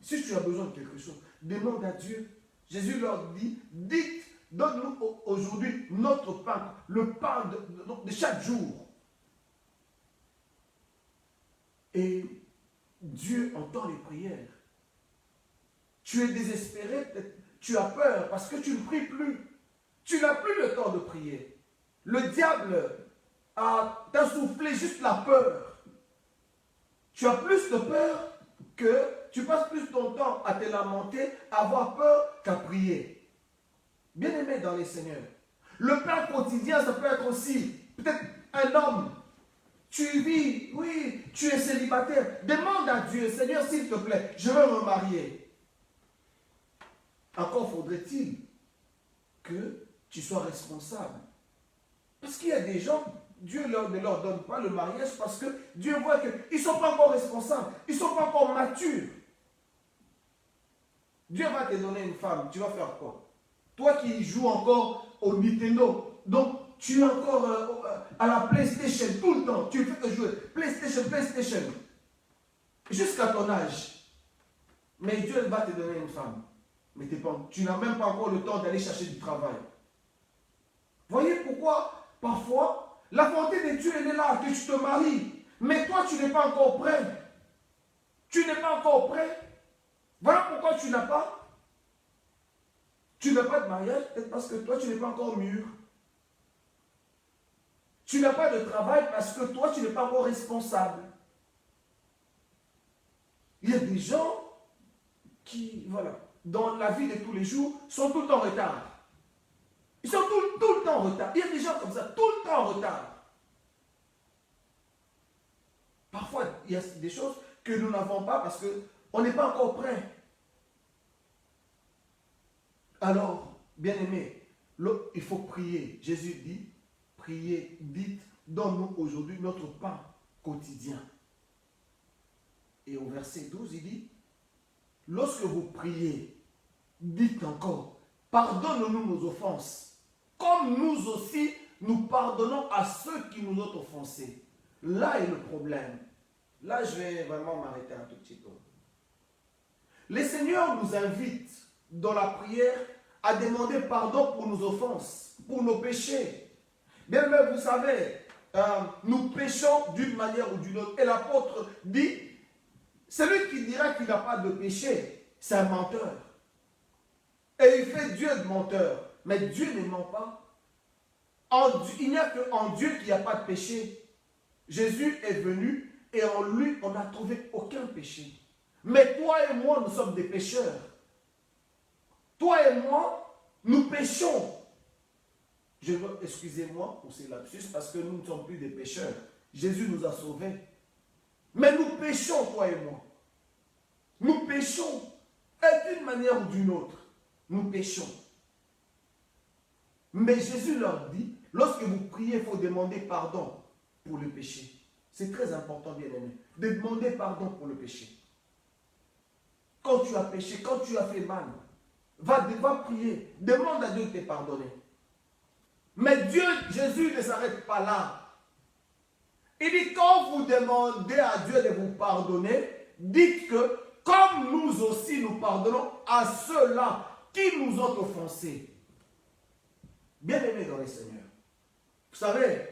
Si tu as besoin de quelque chose, demande à Dieu. Jésus leur dit, dites, donne-nous aujourd'hui notre pain, le pain de chaque jour. Et Dieu entend les prières. Tu es désespéré, tu as peur parce que tu ne pries plus. Tu n'as plus le temps de prier. Le diable t'a soufflé juste la peur. Tu as plus de peur que tu passes plus ton temps à te lamenter, à avoir peur qu'à prier. Bien-aimé dans les seigneurs, le pain quotidien, ça peut être aussi peut-être un homme. Tu vis, oui, tu es célibataire. Demande à Dieu, Seigneur, s'il te plaît, je veux me marier. Encore faudrait-il que tu sois responsable. Parce qu'il y a des gens, Dieu ne leur donne pas le mariage parce que Dieu voit qu'ils ne sont pas encore responsables, ils ne sont pas encore matures. Dieu va te donner une femme, tu vas faire quoi? Toi qui joues encore au Nintendo, donc tu es encore à la PlayStation tout le temps, tu ne fais que jouer PlayStation, jusqu'à ton âge. Mais Dieu va te donner une femme. Mais tu n'as même pas encore le temps d'aller chercher du travail. Voyez pourquoi, parfois, la volonté de Dieu, elle est là, que tu te maries. Mais toi, tu n'es pas encore prêt. Tu n'es pas encore prêt. Voilà pourquoi tu n'as pas de mariage, peut-être parce que toi, tu n'es pas encore mûr. Tu n'as pas de travail parce que toi, tu n'es pas encore responsable. Il y a des gens qui, voilà, dans la vie de tous les jours, sont tout le temps en retard. Ils sont tout le temps en retard. Il y a des gens comme ça, tout le temps en retard. Parfois, il y a des choses que nous n'avons pas parce qu'on n'est pas encore prêt. Alors, bien-aimés, il faut prier. Jésus dit, priez, dites, donne-nous aujourd'hui notre pain quotidien. Et au verset 12, il dit, lorsque vous priez, dites encore, pardonne-nous nos offenses, comme nous aussi, nous pardonnons à ceux qui nous ont offensés. Là est le problème. Là, je vais vraiment m'arrêter un tout petit peu. Le Seigneur nous invite dans la prière à demander pardon pour nos offenses, pour nos péchés. Bien, mais vous savez, nous péchons d'une manière ou d'une autre. Et l'apôtre dit, celui qui dira qu'il n'a pas de péché, c'est un menteur. Et il fait Dieu de menteur. Mais Dieu ne ment pas. Il n'y a qu'en Dieu qu'il n'y a pas de péché. Jésus est venu et en lui, on n'a trouvé aucun péché. Mais toi et moi, nous sommes des pécheurs. Toi et moi, nous péchons. Excusez-moi pour ces lapsus, parce que nous ne sommes plus des pécheurs. Jésus nous a sauvés. Mais nous péchons, toi et moi. Nous péchons. Et d'une manière ou d'une autre, nous péchons. Mais Jésus leur dit, lorsque vous priez, il faut demander pardon pour le péché. C'est très important, bien-aimé, de demander pardon pour le péché. Quand tu as péché, quand tu as fait mal, va prier, demande à Dieu de te pardonner. Mais Jésus ne s'arrête pas là. Il dit, quand vous demandez à Dieu de vous pardonner, dites que, comme nous aussi nous pardonnons à ceux-là qui nous ont offensés. Bien-aimés dans le Seigneur. Vous savez,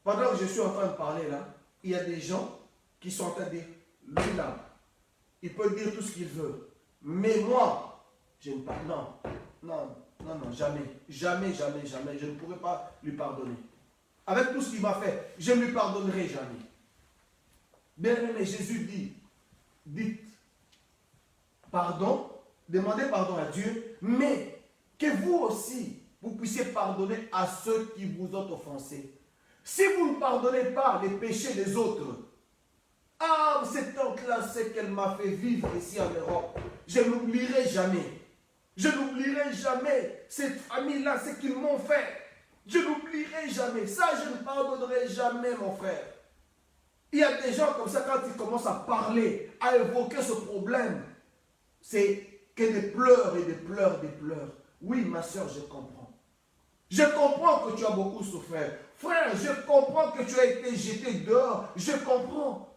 pendant que je suis en train de parler là, il y a des gens qui sont en train de dire, lui là, il peut dire tout ce qu'il veut. Mais moi, je ne parle pas. Non, jamais. Jamais, je ne pourrai pas lui pardonner. Avec tout ce qu'il m'a fait, je ne lui pardonnerai jamais. Bien-aimé, Jésus dit, dites pardon, demandez pardon à Dieu, mais que vous aussi, vous puissiez pardonner à ceux qui vous ont offensés. Si vous ne pardonnez pas les péchés des autres, ah, cette tante-là, c'est qu'elle m'a fait vivre ici en Europe. Je n'oublierai jamais. Je n'oublierai jamais cette famille-là, ce qu'ils m'ont fait. Je n'oublierai jamais. Ça, je ne pardonnerai jamais, mon frère. Il y a des gens comme ça, quand ils commencent à parler, à évoquer ce problème, c'est que des pleurs et des pleurs, des pleurs. Oui, ma soeur, je comprends. Je comprends que tu as beaucoup souffert. Frère, je comprends que tu as été jeté dehors. Je comprends.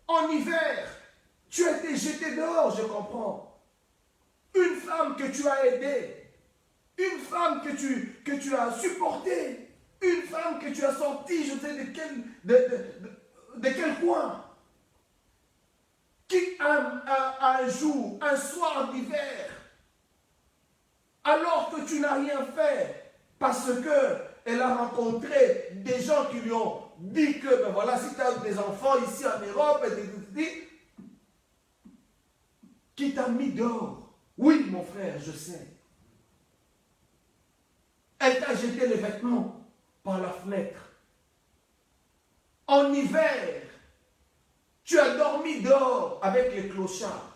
En hiver, tu as été jeté dehors, je comprends. Une femme que tu as aidée, une femme que tu as supportée, une femme que tu as sortie, je ne sais de quel coin, qui un jour, un soir d'hiver, alors que tu n'as rien fait, parce qu'elle a rencontré des gens qui lui ont dit que, ben voilà, si tu as des enfants ici en Europe, qui t'a mis dehors. Oui, mon frère, je sais. Elle t'a jeté les vêtements par la fenêtre. En hiver, tu as dormi dehors avec les clochards,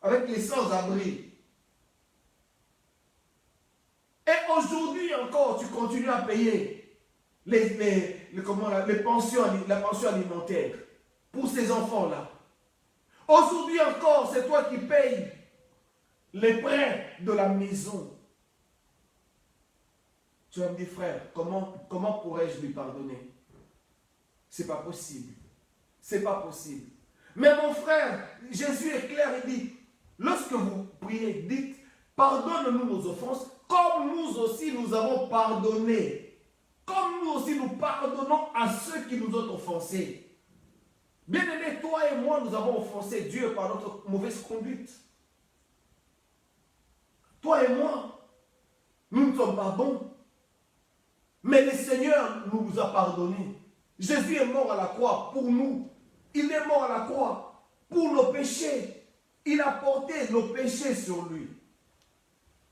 avec les sans-abri. Et aujourd'hui encore, tu continues à payer la pension alimentaire pour ces enfants-là. Aujourd'hui encore, c'est toi qui payes les prêts de la maison. Tu vas me dire, frère, comment pourrais-je lui pardonner? C'est pas possible. C'est pas possible. Mais mon frère, Jésus est clair, il dit, lorsque vous priez, dites, pardonne-nous nos offenses, comme nous aussi nous avons pardonné. Comme nous aussi nous pardonnons à ceux qui nous ont offensés. Bien-aimés, toi et moi, nous avons offensé Dieu par notre mauvaise conduite. Toi et moi, nous ne sommes pas bons. Mais le Seigneur nous a pardonné. Jésus est mort à la croix pour nous. Il est mort à la croix pour nos péchés. Il a porté nos péchés sur lui.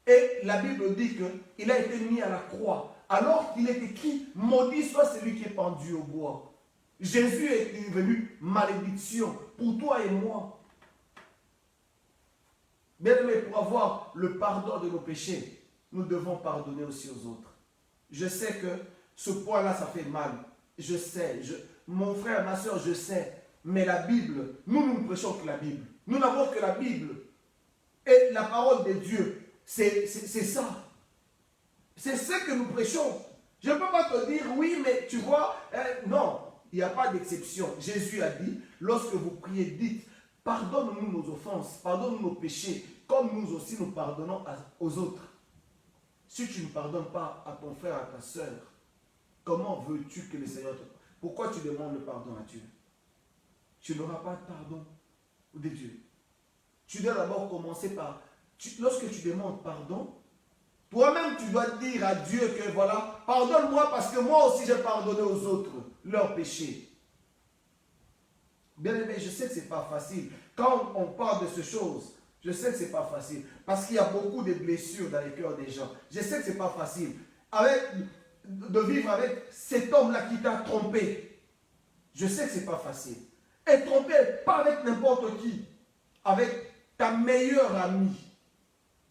Et la Bible dit qu'il a été mis à la croix. Alors qu'il est écrit, maudit soit celui qui est pendu au bois. Jésus est devenu malédiction pour toi et moi. Bien aimé, pour avoir le pardon de nos péchés, nous devons pardonner aussi aux autres. Je sais que ce point-là, ça fait mal. Je sais. Mon frère, ma soeur, je sais. Mais la Bible, nous ne prêchons que la Bible. Nous n'avons que la Bible. Et la parole de Dieu, c'est ça. C'est ce que nous prêchons. Je ne peux pas te dire, oui, mais tu vois, non, il n'y a pas d'exception. Jésus a dit, lorsque vous priez, dites, pardonne-nous nos offenses, pardonne-nous nos péchés, comme nous aussi nous pardonnons aux autres. Si tu ne pardonnes pas à ton frère, à ta soeur, comment veux-tu que le Seigneur te pardonne? Pourquoi tu demandes le pardon à Dieu? Tu n'auras pas de pardon de Dieu. Tu dois d'abord commencer par, lorsque tu demandes pardon, toi-même tu dois dire à Dieu que voilà, pardonne-moi parce que moi aussi j'ai pardonné aux autres leurs péchés. Bien aimé, je sais que ce n'est pas facile. Quand on parle de ces choses, Je sais que ce n'est pas facile. Parce qu'il y a beaucoup de blessures dans les cœurs des gens. Je sais que ce n'est pas facile. De vivre avec cet homme-là qui t'a trompé. Je sais que ce n'est pas facile. Et trompé, pas avec n'importe qui. Avec ta meilleure amie.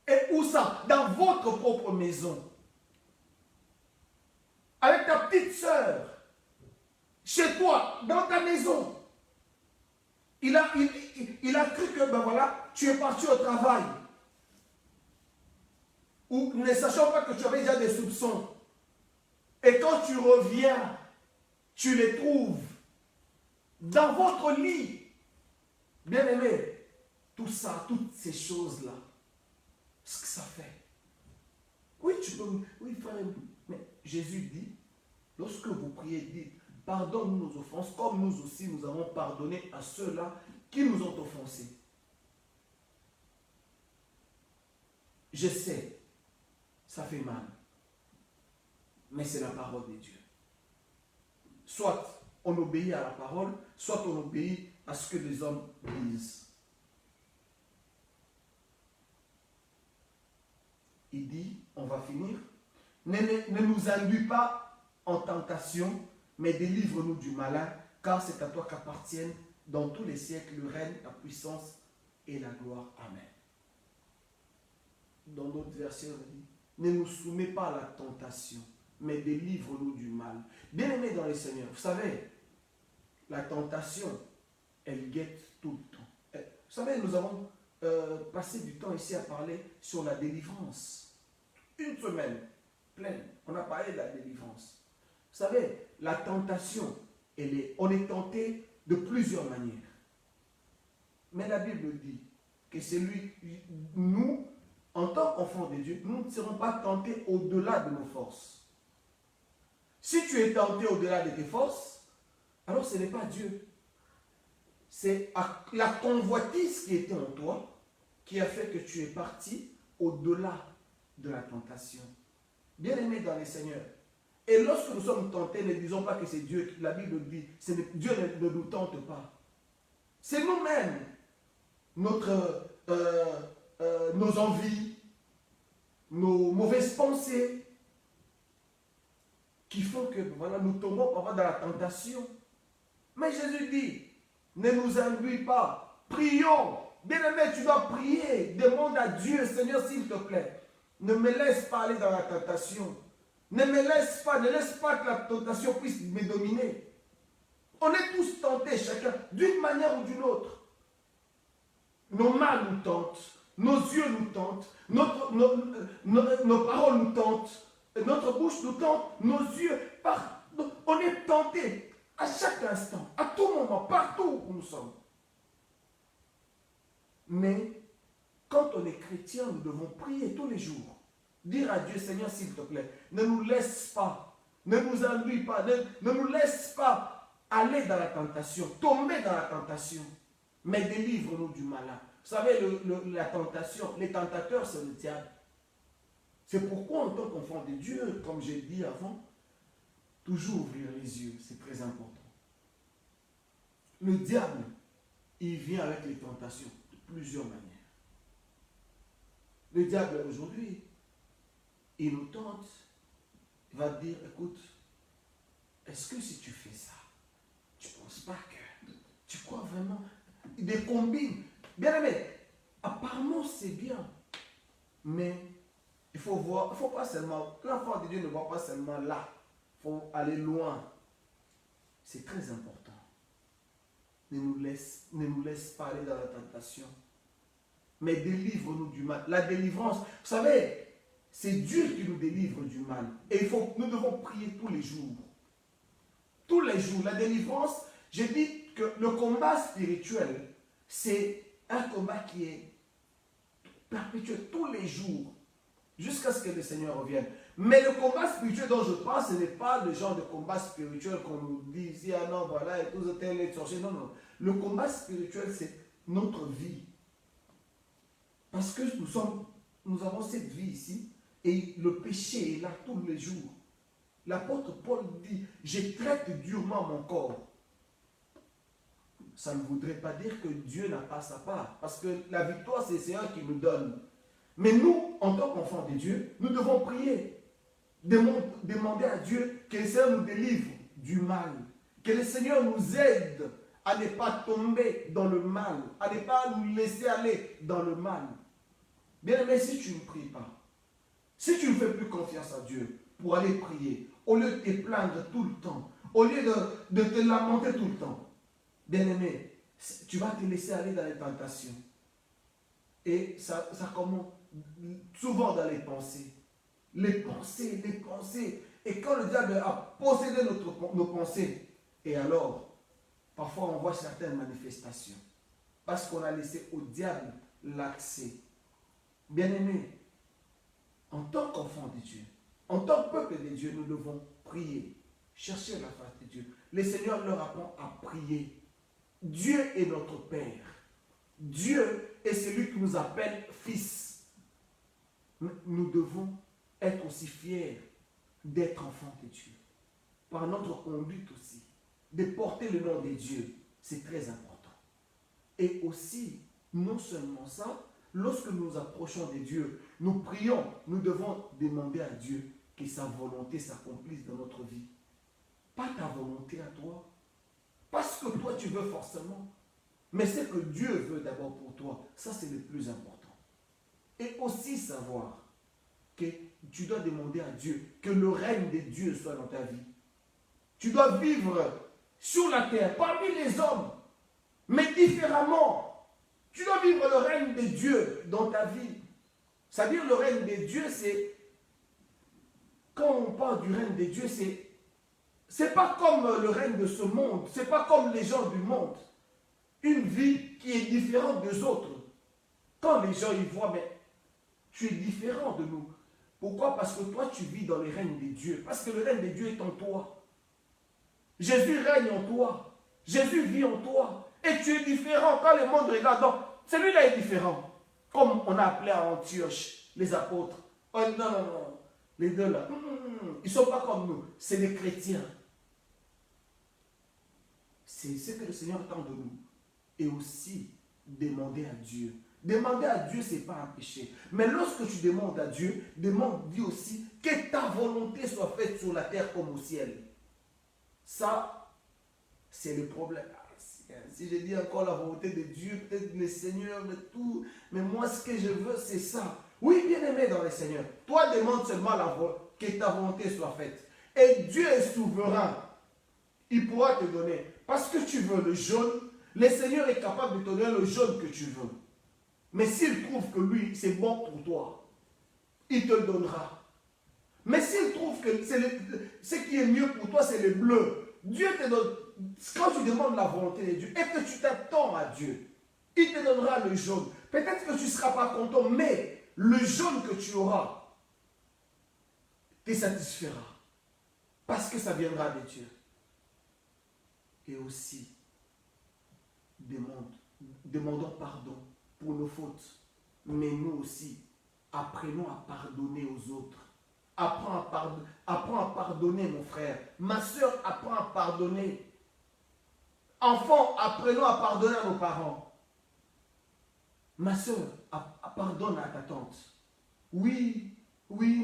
Et où ça? Dans votre propre maison. Avec ta petite sœur. Chez toi, dans ta maison. Il a cru que, ben voilà, tu es parti au travail. Ou ne sachant pas que tu avais déjà des soupçons. Et quand tu reviens, tu les trouves dans votre lit. Bien aimé, tout ça, toutes ces choses-là, ce que ça fait. Oui, tu peux, oui, frère, mais Jésus dit, lorsque vous priez, dites, pardonne-nous nos offenses, comme nous aussi nous avons pardonné à ceux-là qui nous ont offensés. Je sais, ça fait mal, mais c'est la parole de Dieu. Soit on obéit à la parole, soit on obéit à ce que les hommes disent. Il dit, on va finir, ne nous induis pas en tentation, mais délivre-nous du malin, car c'est à toi qu'appartiennent dans tous les siècles le règne, la puissance et la gloire. Amen. Dans d'autres versets, on dit, ne nous soumets pas à la tentation, mais délivre-nous du mal. Bien-aimés dans le Seigneur, vous savez, la tentation, elle guette tout le temps. Vous savez, nous avons passé du temps ici à parler sur la délivrance. Une semaine pleine, on a parlé de la délivrance. Vous savez, la tentation, on est tenté de plusieurs manières. Mais la Bible dit que nous, en tant qu'enfants de Dieu, nous ne serons pas tentés au-delà de nos forces. Si tu es tenté au-delà de tes forces, alors ce n'est pas Dieu. C'est la convoitise qui était en toi qui a fait que tu es parti au-delà de la tentation. Bien-aimés dans les seigneurs. Et lorsque nous sommes tentés, ne disons pas que c'est Dieu. La Bible dit, Dieu ne nous tente pas. C'est nous-mêmes, nos envies, nos mauvaises pensées, qui font que voilà, nous tombons parfois dans la tentation. Mais Jésus dit, ne nous induis pas, prions. Bien-aimé, tu dois prier, demande à Dieu, Seigneur, s'il te plaît, ne me laisse pas aller dans la tentation. Ne laisse pas que la tentation puisse me dominer. On est tous tentés, chacun, d'une manière ou d'une autre. Nos mains nous tentent, nos yeux nous tentent, nos paroles nous tentent, notre bouche nous tente, nos yeux, on est tentés à chaque instant, à tout moment, partout où nous sommes. Mais quand on est chrétien, nous devons prier tous les jours. Dire à Dieu, Seigneur, s'il te plaît, ne nous laisse pas, ne nous induis pas, ne nous laisse pas aller dans la tentation, tomber dans la tentation, mais délivre-nous du malin. Vous savez, la tentation, les tentateurs, c'est le diable. C'est pourquoi, en tant qu'enfant de Dieu, comme j'ai dit avant, toujours ouvrir les yeux, c'est très important. Le diable, il vient avec les tentations de plusieurs manières. Le diable, aujourd'hui, il nous tente, il va dire, écoute, est-ce que si tu fais ça, tu ne penses pas que tu crois vraiment? Il les combine. Bien aimé, apparemment c'est bien, mais il faut voir, il ne faut pas seulement, l'enfant de Dieu ne voit pas seulement là, il faut aller loin. C'est très important. Ne nous laisse pas aller dans la tentation, mais délivre-nous du mal. La délivrance, vous savez, c'est Dieu qui nous délivre du mal. Et nous devons prier tous les jours. Tous les jours. La délivrance, j'ai dit que le combat spirituel, c'est un combat qui est perpétuel tous les jours, jusqu'à ce que le Seigneur revienne. Mais le combat spirituel dont je parle, ce n'est pas le genre de combat spirituel qu'on nous dit ici, ah non, voilà, et tous les sorciers. Non, non. Le combat spirituel, c'est notre vie. Parce que nous avons cette vie ici, et le péché est là tous les jours. L'apôtre Paul dit, je traite durement mon corps. ça ne voudrait pas dire que Dieu n'a pas sa part. Parce que la victoire, c'est le Seigneur qui nous donne. Mais nous, en tant qu'enfants de Dieu, nous devons prier. Demander à Dieu que le Seigneur nous délivre du mal. Que le Seigneur nous aide à ne pas tomber dans le mal. À ne pas nous laisser aller dans le mal. Bien aimé, si tu ne pries pas, si tu ne fais plus confiance à Dieu pour aller prier, au lieu de te plaindre tout le temps, au lieu de te lamenter tout le temps, bien aimé, tu vas te laisser aller dans les tentations. Et ça commence souvent dans les pensées. Les pensées. Et quand le diable a possédé nos pensées, et alors, parfois on voit certaines manifestations. Parce qu'on a laissé au diable l'accès. Bien-aimés, en tant qu'enfants de Dieu, en tant que peuple de Dieu, nous devons prier, chercher la face de Dieu. Le Seigneur leur apprend à prier. Dieu est notre Père. Dieu est celui qui nous appelle fils. Nous devons être aussi fiers d'être enfants de Dieu. Par notre conduite aussi, de porter le nom de Dieu, c'est très important. Et aussi, non seulement ça, lorsque nous approchons de Dieu, nous prions, nous devons demander à Dieu que sa volonté s'accomplisse dans notre vie. Pas ta volonté à toi, parce que toi tu veux forcément, mais c'est que Dieu veut d'abord pour toi. Ça, c'est le plus important. Et aussi savoir que tu dois demander à Dieu que le règne de Dieu soit dans ta vie. Tu dois vivre sur la terre, parmi les hommes, mais différemment. Tu dois vivre le règne de Dieu dans ta vie. C'est-à-dire le règne de Dieu, c'est... Quand on parle du règne de Dieu, c'est pas comme le règne de ce monde. C'est pas comme les gens du monde. Une vie qui est différente des autres. Quand les gens y voient, mais tu es différent de nous. Pourquoi? Parce que toi, tu vis dans le règne de Dieu. Parce que le règne de Dieu est en toi. Jésus règne en toi. Jésus vit en toi. Et tu es différent. Quand le monde regarde, donc, celui-là est différent. Comme on a appelé à Antioche les apôtres. Oh, non. Les deux là, ils ne sont pas comme nous. C'est des chrétiens. C'est ce que le Seigneur attend de nous. Et aussi, demander à Dieu. Demander à Dieu, ce n'est pas un péché. Mais lorsque tu demandes à Dieu, dis aussi que ta volonté soit faite sur la terre comme au ciel. Ça, c'est le problème. Si je dis encore la volonté de Dieu, peut-être le Seigneur, de tout, mais moi, ce que je veux, c'est ça. Oui, bien aimé dans le Seigneur. Toi, demande seulement que ta volonté soit faite. Et Dieu est souverain. Il pourra te donner. Parce que tu veux le jaune, le Seigneur est capable de te donner le jaune que tu veux. Mais s'il trouve que lui, c'est bon pour toi, il te le donnera. Mais s'il trouve que ce qui est mieux pour toi, c'est le bleu, Dieu te donne. Quand tu demandes la volonté de Dieu et que tu t'attends à Dieu, il te donnera le jaune. Peut-être que tu ne seras pas content, mais le jaune que tu auras te satisfera. Parce que ça viendra de Dieu. Et aussi, demandons pardon pour nos fautes. Mais nous aussi, apprenons à pardonner aux autres. Apprends à pardonner, mon frère. Ma soeur, apprends à pardonner. Enfants, apprenons à pardonner à nos parents. Ma soeur, pardonne à ta tante. Oui,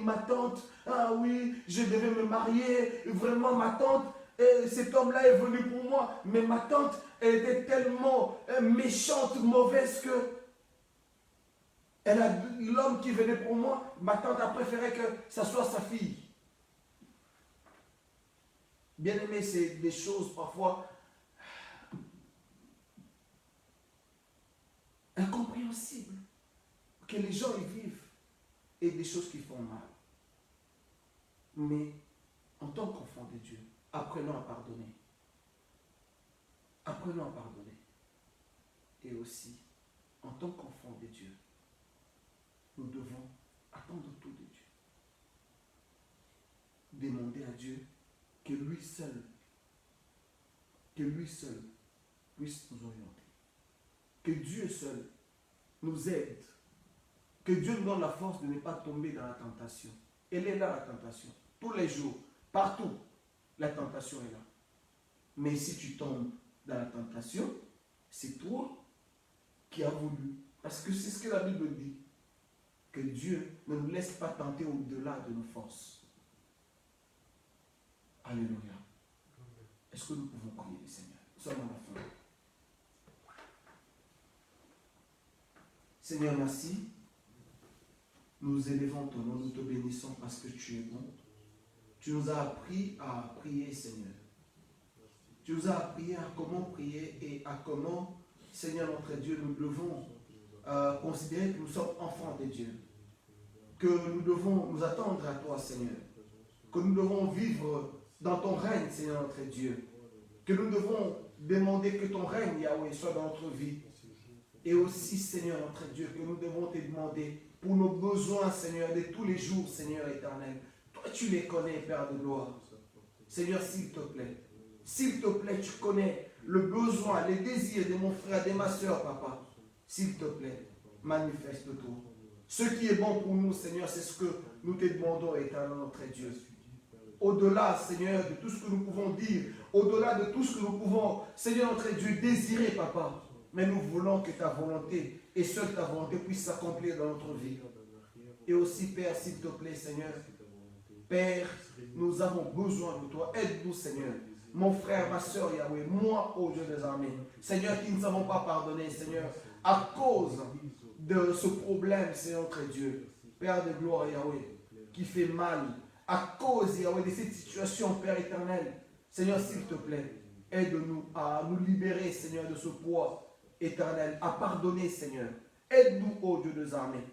ma tante, ah oui, je devais me marier. Vraiment, ma tante, cet homme-là est venu pour moi. Mais ma tante, elle était tellement méchante, mauvaise que l'homme qui venait pour moi, ma tante a préféré que ça soit sa fille. Bien aimé, c'est des choses parfois incompréhensibles que les gens y vivent et des choses qui font mal. Mais en tant qu'enfant de Dieu, apprenons à pardonner. Apprenons à pardonner. Et aussi, en tant qu'enfant de Dieu, nous devons attendre tout de Dieu. Demander à Dieu que lui seul puisse nous orienter. Que Dieu seul nous aide. Que Dieu nous donne la force de ne pas tomber dans la tentation. Elle est là, la tentation. Tous les jours, partout, la tentation est là. Mais si tu tombes dans la tentation, C'est toi qui as voulu. Parce que c'est ce que la Bible dit. Que Dieu ne nous laisse pas tenter au-delà de nos forces. Alléluia. Est-ce que nous pouvons prier, Seigneur? Nous sommes à la fin. Seigneur, merci. Nous élevons ton nom, nous te bénissons parce que tu es bon. Tu nous as appris à prier, Seigneur. Tu nous as appris à comment prier et à comment, Seigneur notre Dieu, nous devons considérer que nous sommes enfants de Dieu. Que nous devons nous attendre à toi, Seigneur. Que nous devons vivre dans ton règne, Seigneur notre Dieu. Que nous devons demander que ton règne, Yahweh, soit dans notre vie. Et aussi, Seigneur notre Dieu, que nous devons te demander pour nos besoins, Seigneur, de tous les jours, Seigneur éternel. Toi, tu les connais, Père de gloire. Seigneur, s'il te plaît, tu connais le besoin, les désirs de mon frère, de ma soeur, Papa. S'il te plaît, manifeste-toi. Ce qui est bon pour nous, Seigneur, c'est ce que nous te demandons, éternel notre Dieu. Au-delà, Seigneur, de tout ce que nous pouvons dire, au-delà de tout ce que nous pouvons, Seigneur notre Dieu, désirer, Papa. Mais nous voulons que ta volonté, et seule ta volonté, puisse s'accomplir dans notre vie. Et aussi, Père, s'il te plaît, Seigneur, Père, nous avons besoin de toi. Aide-nous, Seigneur. Mon frère, ma soeur, Yahweh, moi, ô Dieu des armées, Seigneur, qui ne nous avons pas pardonné, Seigneur, à cause de ce problème, Seigneur notre Dieu, Père de gloire, Yahweh, qui fait mal, à cause, Yahweh, de cette situation, Père éternel, Seigneur, s'il te plaît, aide-nous à nous libérer, Seigneur, de ce poids éternel, à pardonner, Seigneur. Aide-nous, ô Dieu des armées.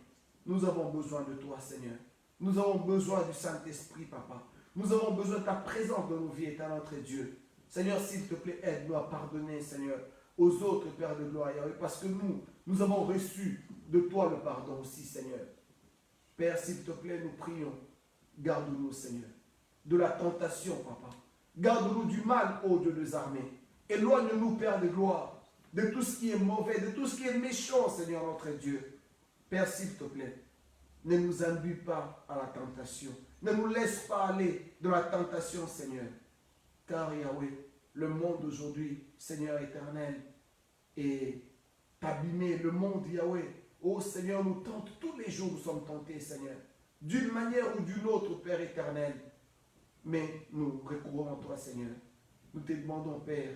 Nous avons besoin de toi, Seigneur. Nous avons besoin du Saint-Esprit, Papa. Nous avons besoin de ta présence dans nos vies, éternel notre Dieu. Seigneur, s'il te plaît, aide-nous à pardonner, Seigneur, aux autres, Père de gloire, parce que nous avons reçu de toi le pardon aussi, Seigneur. Père, s'il te plaît, nous prions. Garde-nous, Seigneur, de la tentation, Papa. Garde-nous du mal, ô Dieu des armées. Éloigne-nous, Père de gloire, de tout ce qui est mauvais, de tout ce qui est méchant, Seigneur notre Dieu. Père, s'il te plaît, ne nous induis pas à la tentation. Ne nous laisse pas aller dans la tentation, Seigneur. Car, Yahweh, le monde aujourd'hui, Seigneur éternel, est abîmé. Le monde, Yahweh, oh Seigneur, nous tente. Tous les jours, nous sommes tentés, Seigneur. D'une manière ou d'une autre, Père éternel. Mais nous recourons à toi, Seigneur. Nous te demandons, Père,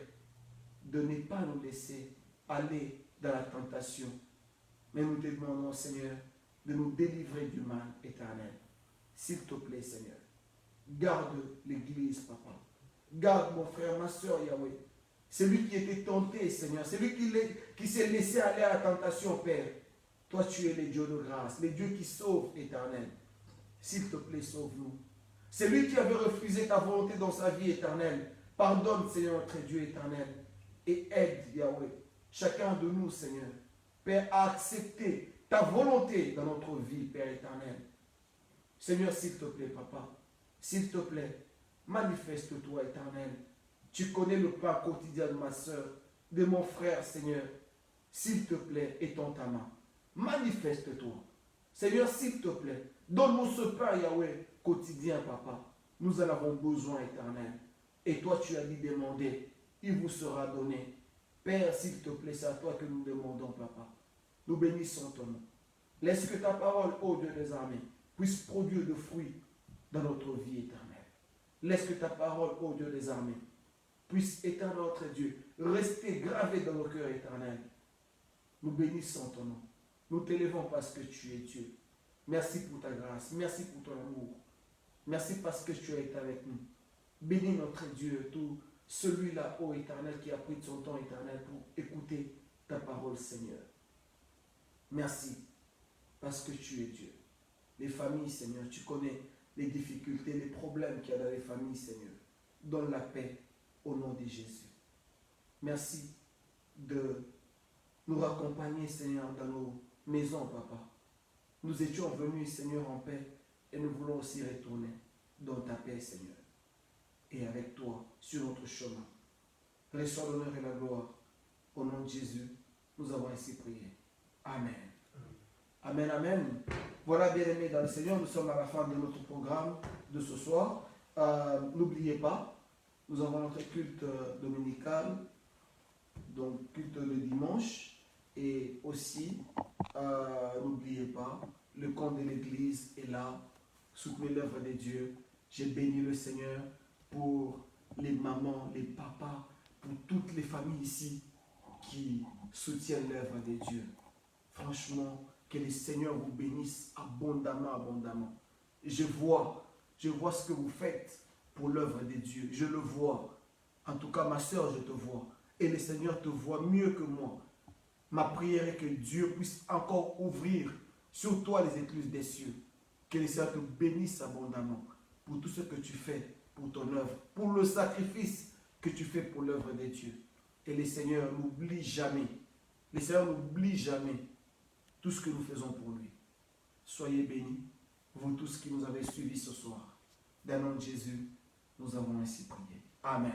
de ne pas nous laisser aller dans la tentation. Mais nous te demandons, Seigneur, de nous délivrer du mal éternel. S'il te plaît, Seigneur, garde l'Église, Papa. Garde mon frère, ma soeur, Yahweh. C'est lui qui était tenté, Seigneur. C'est lui qui s'est laissé aller à la tentation, Père. Toi, tu es le Dieu de grâce, le Dieu qui sauve, éternel. S'il te plaît, sauve-nous. C'est lui qui avait refusé ta volonté dans sa vie éternelle. Pardonne, Seigneur, notre Dieu éternel. Et aide, Yahweh, chacun de nous, Seigneur, Père, à accepter ta volonté dans notre vie, Père éternel. Seigneur, s'il te plaît, Papa, s'il te plaît, manifeste-toi, éternel. Tu connais le pain quotidien de ma soeur, de mon frère, Seigneur. S'il te plaît, étends ta main. Manifeste-toi. Seigneur, s'il te plaît, donne-nous ce pain, Yahweh, quotidien, Papa. Nous en avons besoin, éternel. Et toi, tu as dit demander, il vous sera donné. Père, s'il te plaît, c'est à toi que nous demandons, Papa. Nous bénissons ton nom. Laisse que ta parole, ô Dieu des armées, puisse produire de fruits dans notre vie éternelle. Laisse que ta parole, ô Dieu des armées, puisse, éternel notre Dieu, rester gravée dans nos cœurs éternels. Nous bénissons ton nom. Nous t'élevons parce que tu es Dieu. Merci pour ta grâce. Merci pour ton amour. Merci parce que tu as été avec nous. Bénis notre Dieu, tout celui-là, ô éternel, qui a pris de son temps éternel pour écouter ta parole, Seigneur. Merci parce que tu es Dieu. Les familles, Seigneur, tu connais les difficultés, les problèmes qu'il y a dans les familles, Seigneur. Donne la paix au nom de Jésus. Merci de nous raccompagner, Seigneur, dans nos maisons, Papa. Nous étions venus, Seigneur, en paix et nous voulons aussi retourner dans ta paix, Seigneur. Et avec toi, sur notre chemin. Reçois l'honneur et la gloire. Au nom de Jésus, nous avons ainsi prié. Amen. Amen, amen. Voilà, bien-aimés dans le Seigneur, nous sommes à la fin de notre programme de ce soir. N'oubliez pas, nous avons notre culte dominical, donc culte le dimanche. dimanche. Et aussi, n'oubliez pas, le compte de l'église est là. Soutenez l'œuvre de Dieu. J'ai béni le Seigneur pour les mamans, les papas, pour toutes les familles ici qui soutiennent l'œuvre de Dieu. Franchement, que le Seigneur vous bénisse abondamment, abondamment. Je vois ce que vous faites pour l'œuvre de Dieu. Je le vois. En tout cas, ma soeur, je te vois. Et le Seigneur te voit mieux que moi. Ma prière est que Dieu puisse encore ouvrir sur toi les écluses des cieux. Que le Seigneur te bénisse abondamment pour tout ce que tu fais pour ton œuvre, pour le sacrifice que tu fais pour l'œuvre de Dieu. Et le Seigneur n'oublie jamais. Le Seigneur n'oublie jamais tout ce que nous faisons pour lui. Soyez bénis, vous tous qui nous avez suivis ce soir. Dans le nom de Jésus, nous avons ainsi prié. Amen.